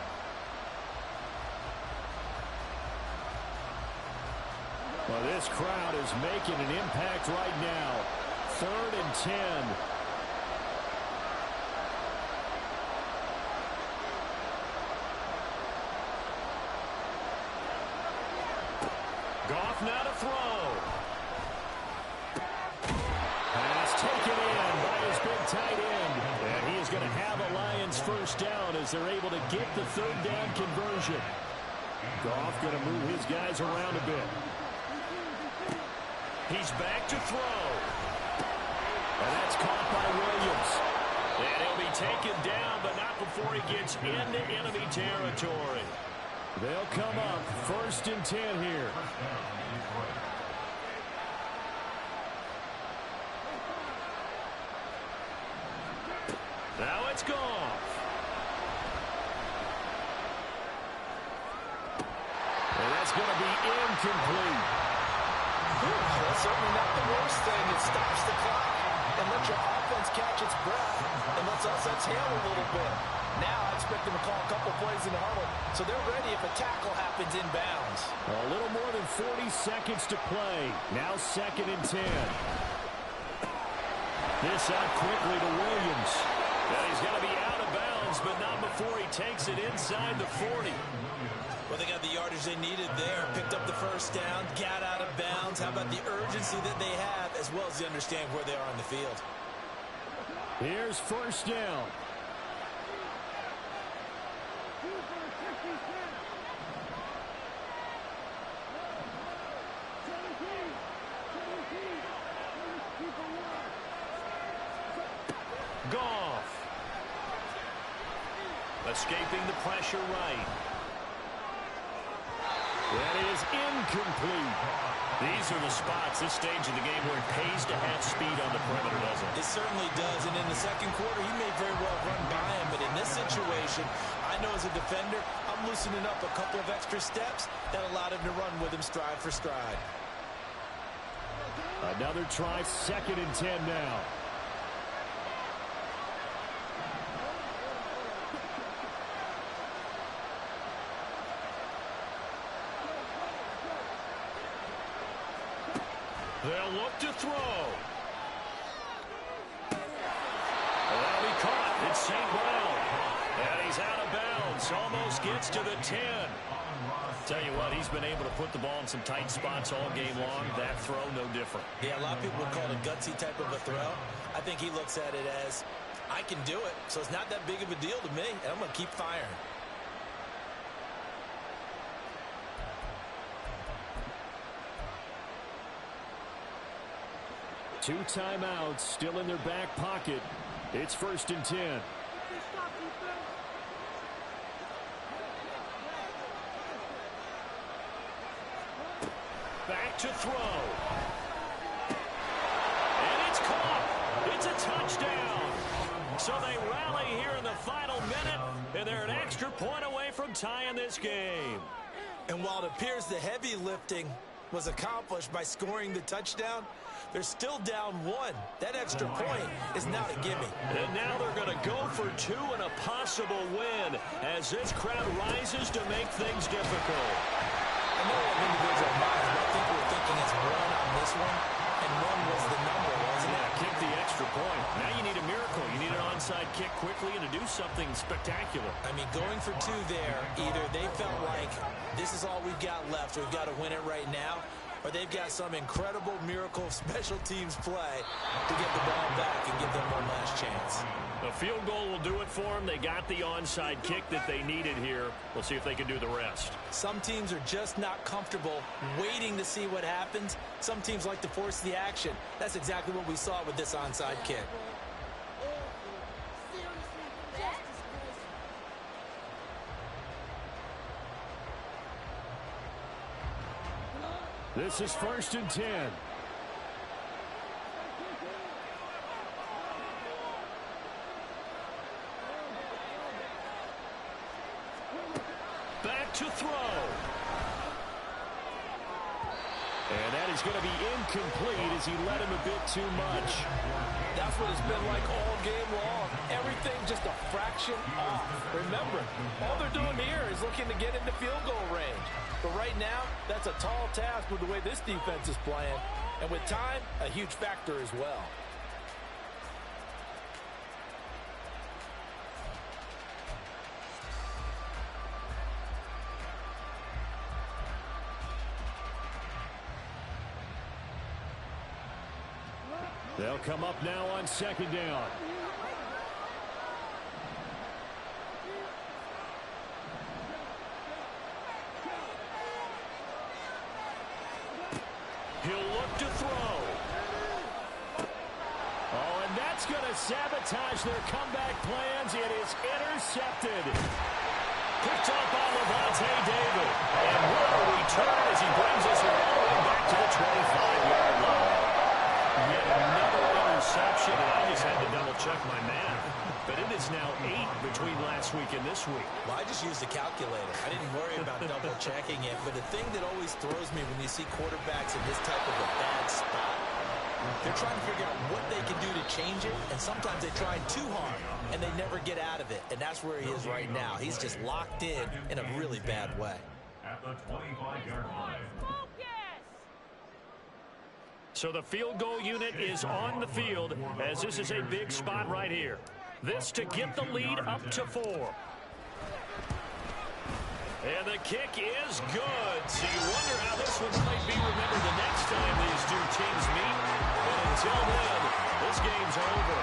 Well, this crowd is making an impact right now. 3rd and 10. Goff now to throw. Pass taken in by his big tight end. And he is going to have a Lions 1st down as they're able to get the 3rd down conversion. Goff going to move his guys around a bit. He's back to throw. And that's caught by Williams. And he'll be taken down, but not before he gets into enemy territory. They'll come up 1st and 10 here. Now it's Goff. And that's going to be incomplete. That's certainly not the worst thing. It stops the clock. and let your offense catch its breath, and let's us exhale a little bit. Now I expect them to call a couple plays in the huddle, so they're ready if a tackle happens inbounds. A little more than 40 seconds to play. Now 2nd and 10. This out quickly to Williams. And he's going to be out of bounds, but not before he takes it inside the 40. Well, they got the yardage they needed there. Picked up the first down, got out of bounds. How about the urgency that they have, as well as they understand where they are on the field? Here's 1st down. Goff. Escaping the pressure right. That is incomplete. These are the spots, this stage of the game, where it pays to have speed on the perimeter, doesn't it? It certainly does, and in the second quarter, he may very well run by him, but in this situation, I know as a defender, I'm loosening up a couple of extra steps that allowed him to run with him stride for stride. Another try, 2nd and 10 now. They'll look to throw. That'll be caught. It's St. Brown. And he's out of bounds. Almost gets to the 10. Tell you what, he's been able to put the ball in some tight spots all game long. That throw, no different. Yeah, a lot of people would call it a gutsy type of a throw. I think he looks at it as, I can do it, so it's not that big of a deal to me, and I'm going to keep firing. Two timeouts still in their back pocket. It's 1st and 10. Back to throw. And it's caught. It's a touchdown. So they rally here in the final minute, and they're an extra point away from tying this game. And while it appears the heavy lifting was accomplished by scoring the touchdown, they're still down 1. That extra point is not a gimme. And now they're going to go for 2 and a possible win as this crowd rises to make things difficult. I know we have individual minds, but I think we're thinking it's 1 on this one, and 1 was the number, wasn't it? Yeah, kick the extra point. Now you need a miracle. You need an onside kick quickly and to do something spectacular. I mean, going for 2 there, either they felt like this is all we've got left, we've got to win it right now, or they've got some incredible miracle special teams play to get the ball back and give them one last chance. A field goal will do it for them. They got the onside kick that they needed here. We'll see if they can do the rest. Some teams are just not comfortable waiting to see what happens. Some teams like to force the action. That's exactly what we saw with this onside kick. This is 1st and 10. Back to throw. And that is going to be incomplete as he led him a bit too much. That's what it's been like all game long. Everything just a fraction off. Remember, all they're doing here is looking to get into field goal range. But right now, that's a tall task with the way this defense is playing. And with time, a huge factor as well. They'll come up now on 2nd down. He'll look to throw. Oh, and that's going to sabotage their comeback plans. It is intercepted. Picked up by Lavonte David. And what a return as he brings us all the way back to the 25-yard line. Yet another interception, and I just had to double-check my math. But it is now 8 between last week and this week. Well, I just used a calculator. I didn't worry about double-checking it. But the thing that always throws me when you see quarterbacks in this type of a bad spot, They're trying to figure out what they can do to change it, and sometimes they try too hard, and they never get out of it. And that's where he is right now. He's just locked in a really bad way. At the 25-yard line. So the field goal unit is on the field as this is a big spot right here. This to get the lead up to 4. And the kick is good. So you wonder how this one might be remembered the next time these two teams meet. But until then, this game's over.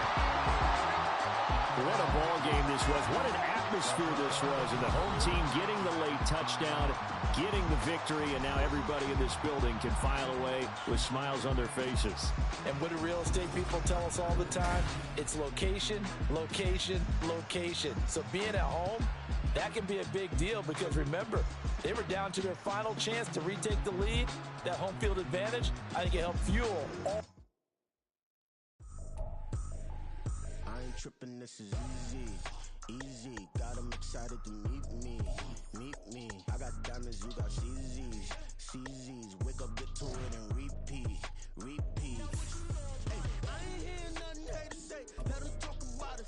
What a ball game this was. What an atmosphere this was. And the home team getting the late touchdown, getting the victory, and now everybody in this building can file away with smiles on their faces. And what do real estate people tell us all the time? It's location, location, location. So being at home, that can be a big deal because remember, they were down to their final chance to retake the lead. That home field advantage, I think it helped fuel all. I ain't tripping, this is easy. Got them excited to meet me. I got diamonds, you got CZs. Wake up, get to it, and repeat. Hey, I ain't hearing nothing hate to say. Let them talk about us.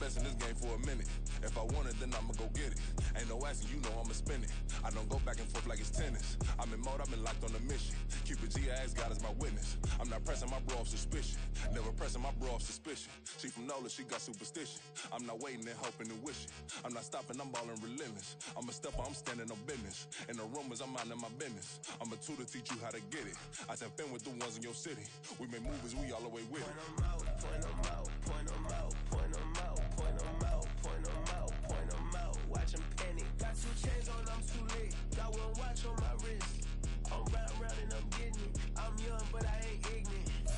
best in this game for a minute. If I want it, then I'ma go get it. Ain't no asking, you know I'ma spend it. I don't go back and forth like it's tennis. I'm in mode, I've been locked on a mission. Keep it G, I ask God as my witness. I'm not pressing my bro off suspicion. Never pressing my bro off suspicion. She from NOLA, she got superstition. I'm not waiting and hoping and wishing. I'm not stopping, I'm ballin' relentless. I'm a stepper, I'm standing on business. In the rumors, I'm minding my business. I'm a tutor, teach you how to get it. I tap in with the ones in your city. We make movies, we all the way with it. Point 'em out, point 'em out, point 'em out, point 'em out, point 'em out, point 'em out, point 'em out. Watch 'em panic. Got 2 chains on, I'm too late. Got 1 watch on my wrist. I'm round and I'm getting it. I'm young, but I ain't ignorant.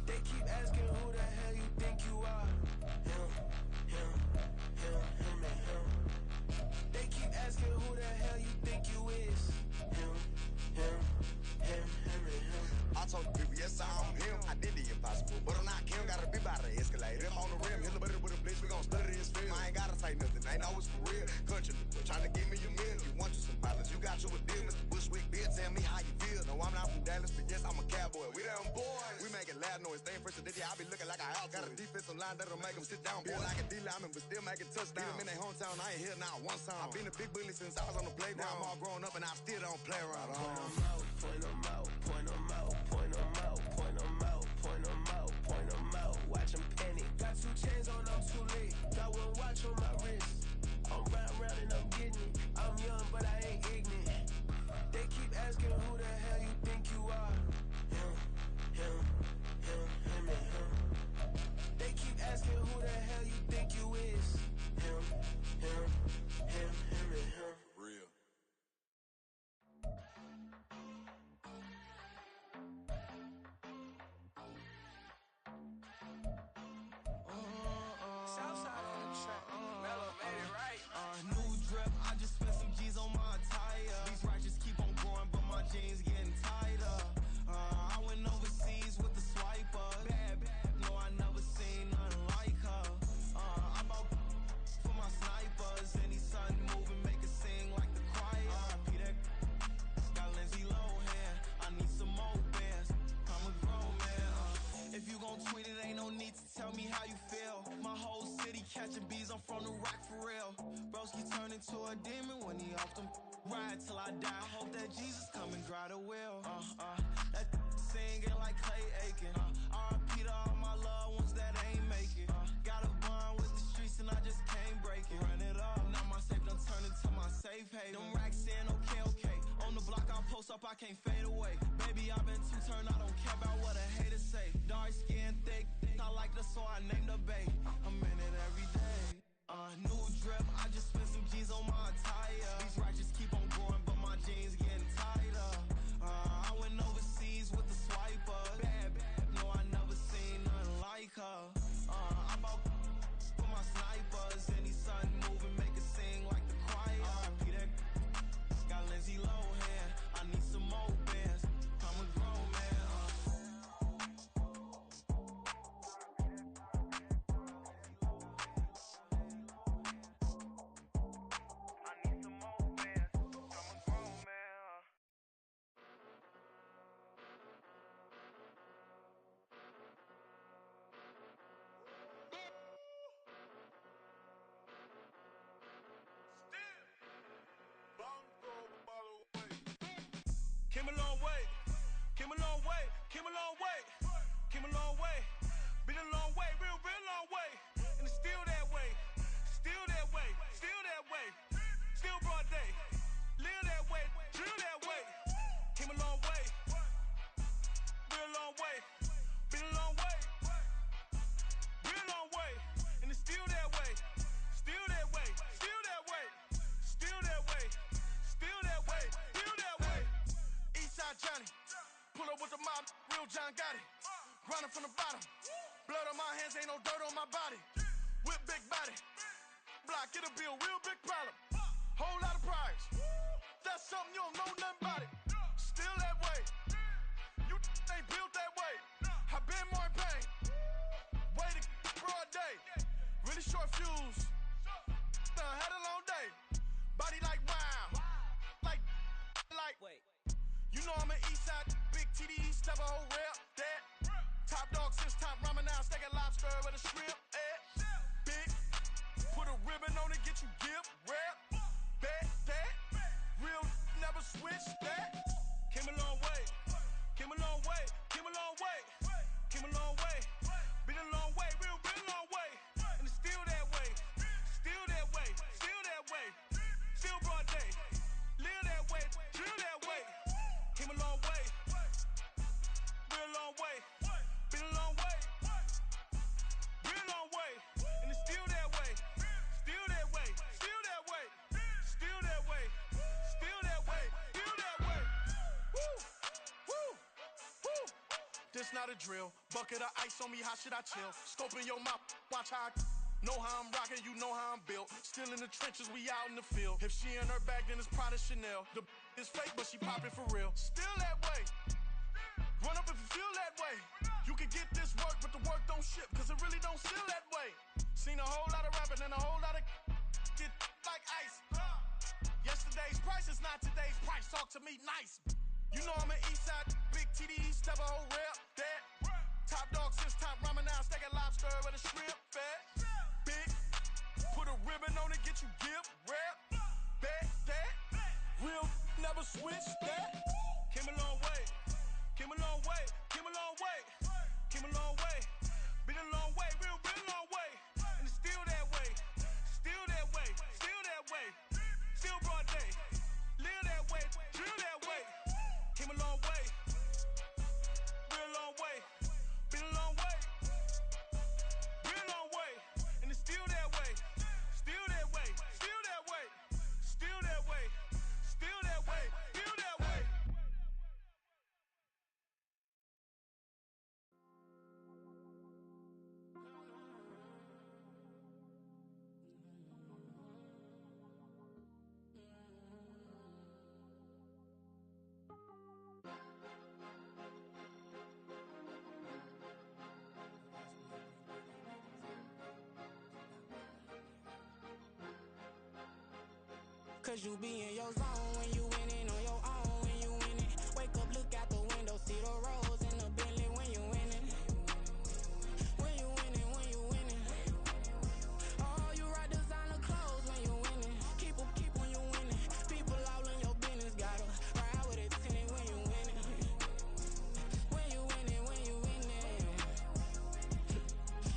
They keep asking who the hell you think you are. Him, him, him, him, and him. They keep asking who the hell you think you is. Him, him, him, him, and him. I told the people, yes, I'm him. I did the impossible, but I'm not Kim. Gotta be by the escalator. If on the rim, hit the butter with a blitz, we gon' study this film. I ain't gotta say nothing, ain't know it's for real. Country, trying to give me your meal. You want you some violence, you got you a deal. Mr. Bushwick, Bill, tell me how you feel. No, I'm not from Dallas, but yes, I'm a cowboy. We them boys. We making loud noise, staying fresh to this year. I be looking like a house. Got a defensive line that'll make them sit down. Feel like a D-lineman, but still making touchdowns. Them in their hometown, I ain't here now one sound. I've been a big bully since I was on the playground. I'm all grown up and I still don't play around. Point 'em out, point 'em out, point 'em out, point 'em out, point 'em out, point 'em out, point 'em out. Watch 'em panic. Got 2 chains on, I'm too late. Got 1 watch on my wrist. I'm round and I'm getting it. I'm young, but I ain't ignorant. They keep asking who the hell you think you are. Him, him, him, him, and him. They keep asking who the hell you think you is. Him, him, him, him, and him. Real. Southside on the track. Mellow made it right. New drip, I just spent some G's on my attire. These righteous keep on growing, but my jeans getting tighter. I went overseas with the swiper. Bad, no, I never seen nothing like her. I bought for my snipers. Any sun moving, make it sing like the choir. Peter got Lindsay Lohan. I need some more bands. I'm a grown man. If you gon' tweet it, ain't no need to tell me how you feel. My whole city catching bees, I'm from the rack for real. Broski turned into a demon when he off them. Ride till I die. I hope that Jesus come and dry the wheel. That singing like Clay Aiken. R.I.P. to all my loved ones that ain't make it. Got a bond with the streets and I just can't break it. Run it up, now my safe done turned into my safe haven. Them racks in, okay. On the block I post up, I can't fade away. Baby, I've been too turned, I don't care about what a hater say. Dark skin, thick, I like the so I named the bay. I'm in it every day. New drip, I just spent some G's on my attire. These righteous keep on growing, but my jeans getting tighter. I went overseas with the swiper. Bad, no, I never seen nothing like her. I bought for my snipers. Any sun moving, make it sing like the choir. Peter got Lindsay Lohan. I need some more bands. I'm a grown man. Came a long way, came a long way, came a long way, came a long way, been a long way, real long way, and it's still that way, still that way, still that way, still broad day, live that way, drill that way, came a long way, real long way, been a long way, real long way, and it's still that way, still that way, still that way, still that way, still that way, still that way. Eastside Johnny, pull up with the mob, real John Gotti. Grinding from the bottom, blood on my hands, ain't no dirt on my body. With big body, block, it'll be a real big problem. Whole lot of prize, that's something you don't know nothing about it. Still that way, you ain't built that way. I been more in pain, way to broad day. Really short fuse, had a long day. Body like wow, like. Wait. You know I'm an Eastside, big TDE, step a whole rep, that. Top dog since top ramen now, steak and lobster with a shrimp, Big get you give, rep, bet that. Real never switch that. Came a long way, came a long way, came a long way, came a long way. Been a long way, real been a long way. And it's still that way, still that way, still that way. Still broad day, live that way, drill that way. Came a long way, real long way. Been a long way, real long way. And it's still that way, still that way, still that way, still that way, still that way, still that way. Woo, woo, woo. This not a drill. Bucket of ice on me, how should I chill? Scope in your mouth, watch how I know how I'm rocking, you know how I'm built. Still in the trenches, we out in the field. If she in her bag, then it's Prada Chanel. The is fake, but she poppin' for real. Still that way. Run up if you feel that way. You can get this work, but the work don't ship, cause it really don't feel that way. Seen a whole lot of rapping and a whole lot of get like ice. Yesterday's price is not today's price. Talk to me nice. You know I'm an Eastside, big TDE, step a whole rep, that. Top dog since top ramen now, steak and lobster with a shrimp, fat. Big, put a ribbon on it, get you give, rep, bet that. Real never switch that. Came a long way, came a long way, came a long way, came a long way. Been a long way, real been a long way. And it's still that way, still that way, still that way. Still broad day, live that way, drill that way. Came a long way, real long way. Been a long way, real long way. And it's still that way, still that way, still that way, still that way, still that way, still that way. Cause you be in your zone when you winning on your own when you winning. Wake up, look out the window, see the rose in the Bentley when you winning. When you winning, when you winning. Oh, you rock designer clothes when you winning. Keep when you winning. People all in your business, gotta ride with it tinted when you winning. When you winning, when you winning.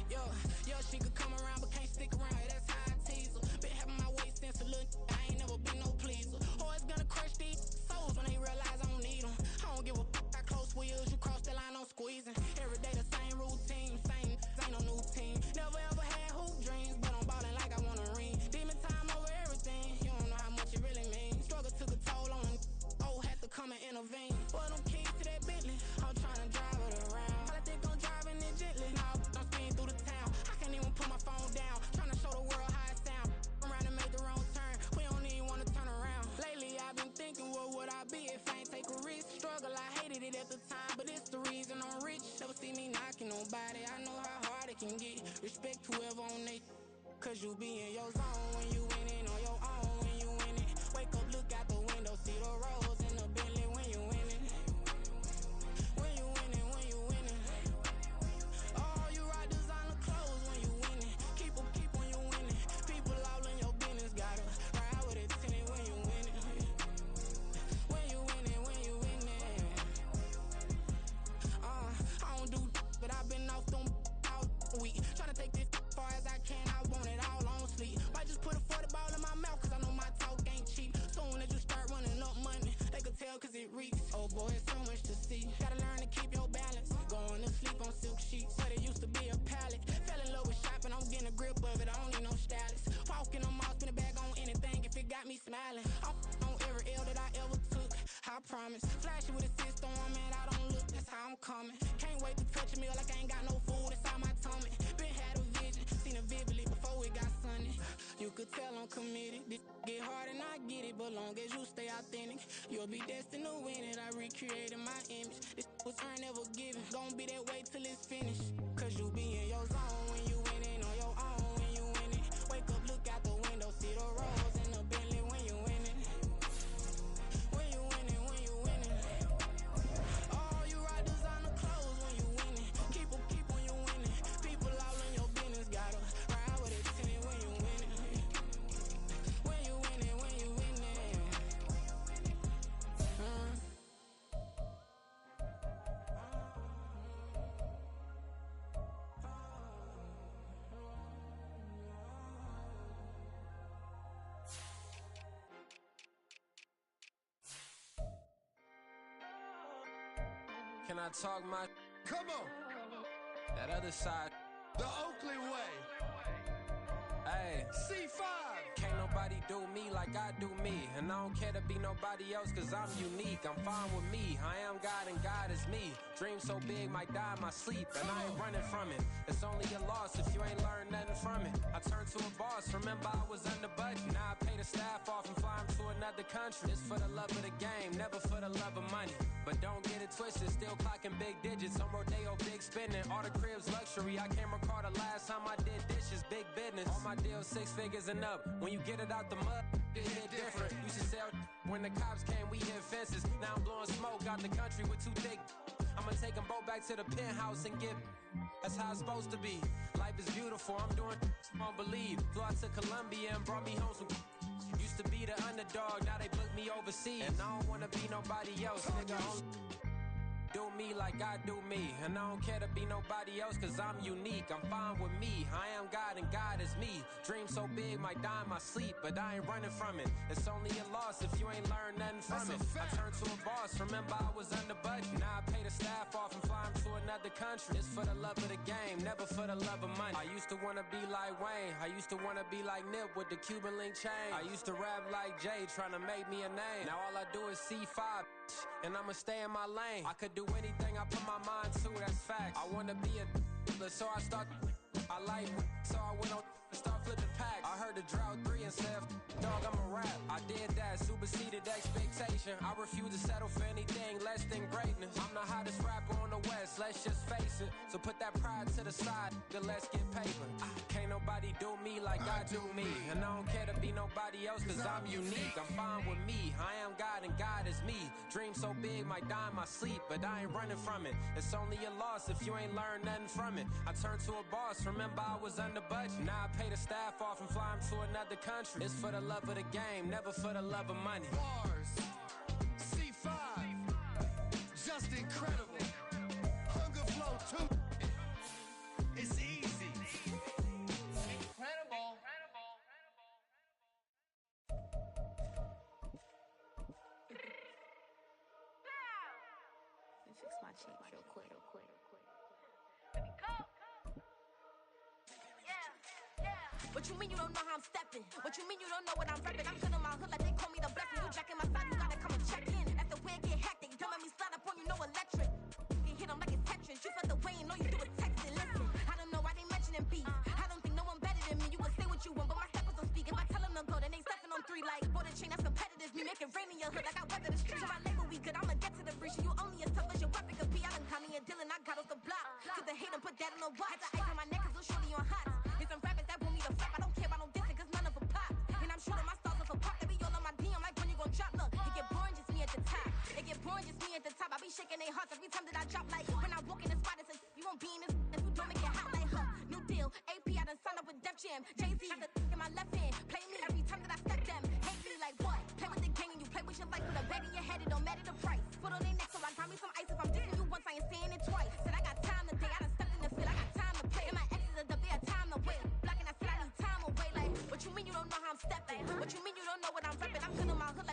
Yo, she could come around but can't stick around, that's how I tease her. Been having my waist since a little, I ain't never been no pleaser. Always gonna crush these souls when they realize I don't need them. I don't give a f***, I close wheels, you cross the line, I'm squeezing. Every day the same routine, same, ain't no new team. Never ever had hoop dreams, but I'm ballin' like I want a ring. Demon time over everything, you don't know how much it really means. Struggle took a toll on them, oh, had to come and intervene. Boy, them keys to that Bentley, I'm tryna drive it around. All I think I'm driving it gently, now I'm speeding through the town. I can't even put my phone down, tryna show the world how it sound. Around and make the wrong turn, we don't even wanna turn around. Lately I've been thinking, what would I be if I ain't take a risk? Struggle, I hated it at the time, but it's the reason I'm rich. Never see me knocking nobody, I know how hard it can get. Respect whoever on they, cause you be in your zone when you winning on your own when you winning. Wake up, look out the window, see the rose in the Bentley when you winning. When you winning, when you winning. Oh, you rock designer clothes when you winning. Keep when you winning. People all in your business, gotta ride with it tinted when you winning. When you winning, when you winning. I don't do but I've been off them all week. Tryna take this far as I can, I want it all on sleep. Might just put a 40 ball in my mouth, cause I know my talk ain't cheap. Soon as you start running up money, they could tell cause it reeks. Oh boy, it's so much to see. Gotta learn to keep your balance. Going to sleep on silk sheets, but it used to be a pallet. Fell in love with shopping, I'm getting a grip of it, I don't need no stylist. Walking on mall, spin a bag on anything if it got me smiling. I'm on every L that I ever took, I promise. Flashy with a system on, man, I don't look, that's how I'm coming. Can't wait to touch a meal like I ain't got no food inside my tummy. Been had a vision, seen it vividly before it got sunny. You could tell I'm committed, this get hard and I get it, but long as you stay authentic, you'll be destined to win it. I recreated my image, this was earned, never given. Gonna be that way till it's finished, cause you be in your zone when you winning on your own when you winning. Wake up, look out the window, see the rose in the Bentley when you winning. When you winning, when you winning. Oh, you rock designer clothes when you winning. Keep when you winning. People all in your business, gotta ride with it tinted when you winning. Can I talk my? Come on. That other side. The Oakley way. Hey. C5. Can't nobody do me like I do me. And I don't care to be nobody else cause I'm unique. I'm fine with me. I am God and God is me. Dream so big might die in my sleep. And I ain't running from it. It's only a loss if you ain't learned nothing from it. I turned to a boss. Remember I was under budget. Now I pay the staff off and fly them to another country. It's for the love of the game, never for the love of money. But don't get it twisted. Still clocking big digits. On Rodeo, big spending. All the cribs luxury. I can't recall the last time I did dishes. Big business. All my deals 6 figures and up. When you get it out the mud, it hit different. Used to sell when the cops came, we hit fences. Now I'm blowing smoke out the country with 2 thick. I'ma take them both back to the penthouse and get. That's how it's supposed to be. Life is beautiful, I'm doing won't believe. Flew out to Colombia and brought me home some. Used to be the underdog, now they book me overseas. And I don't wanna be nobody else, nigga. Do me like I do me. And I don't care to be nobody else cause I'm unique. I'm fine with me. I am God and God is me. Dream so big might die in my sleep, but I ain't running from it. It's only a loss if you ain't learned nothing from it. I turned to a boss. Remember I was under budget. Now I pay the staff off and fly them to another country. It's for the love of the game, never for the love of money. I used to wanna be like Wayne. I used to wanna be like Nip with the Cuban link chain. I used to rap like Jay, trying to make me a name. Now all I do is C5, and I'ma stay in my lane. I could do anything I put my mind to, that's facts. I wanna be a so I start. I like so I went on and start flipping packs. I heard the drought 3 and said, dog, I'm a rap. I did that, superseded expectation. I refuse to settle for anything less than greatness. I'm the hottest rapper on the West, let's just face it. So put that pride to the side, then let's get paper. Can't nobody do me like I do me. And I don't care to be nobody else cause I'm unique. I'm fine with me, I am God and God is me. Dream so big might die in my sleep, but I ain't running from it. It's only a loss if you ain't learned nothing from it. I turned to a boss, remember I was under budget. Now I pay the staff off and fly them to another country. It's for the love of the game, never for the love of money. Bars, C5, just incredible. Hunger Flow 2, it's easy. Incredible. Let me fix my cheeks real quick. What you mean you don't know how I'm stepping? What you mean you don't know what I'm repping? I'm good on my hood like they call me the blessing. You jacking my side, you gotta come and check in. After the way it get hectic, don't let me slide up on you, no electric. You hit them like it's Tetris. You felt the way and all you do is texting. Listen, I don't know why they mentioning beef. I don't think no one better than me. You can say what you want, but my steppers don't speak. If I tell them to go, then they stepping on 3 like border chain. That's competitive. Me making rain in your hood like I weather the streets. So my label we good. I'ma get to the breach. You only as tough as your weapon could be. I done Connie and Dylan. I got off the block. Cause they hate them, put that on the watch. Had the ice on my neck cause little shorty on hot. Here's some rappers that want me to flap. I don't care about no dissing cause none of them pop. And I'm shooting my stars off a pop. They be all on my DM like when you gon' drop. Look, it get boring just me at the top. It get boring just me at the top. I be shaking their hearts every time that I drop. Like when I walk in the spot, it says you won't be in this. If you don't make it hot like her. New deal, AP, I done signed up with Def Jam. Jay-Z, got the in my left hand. Play me every time that I step them. Hate me like what? Play with the gang and you play with your life. With a bag in your head, it don't matter the price. Put on their neck so I got me some ice. If I'm dissing you once, I ain't saying it twice. Said I got time today, I done stepped in the field. I got time to play. And my exes are up there, time to wait. Blocking, I said I need time away. Like, what you mean you don't know how I'm stepping? What you mean you don't know what I'm repping? I'm good on my hood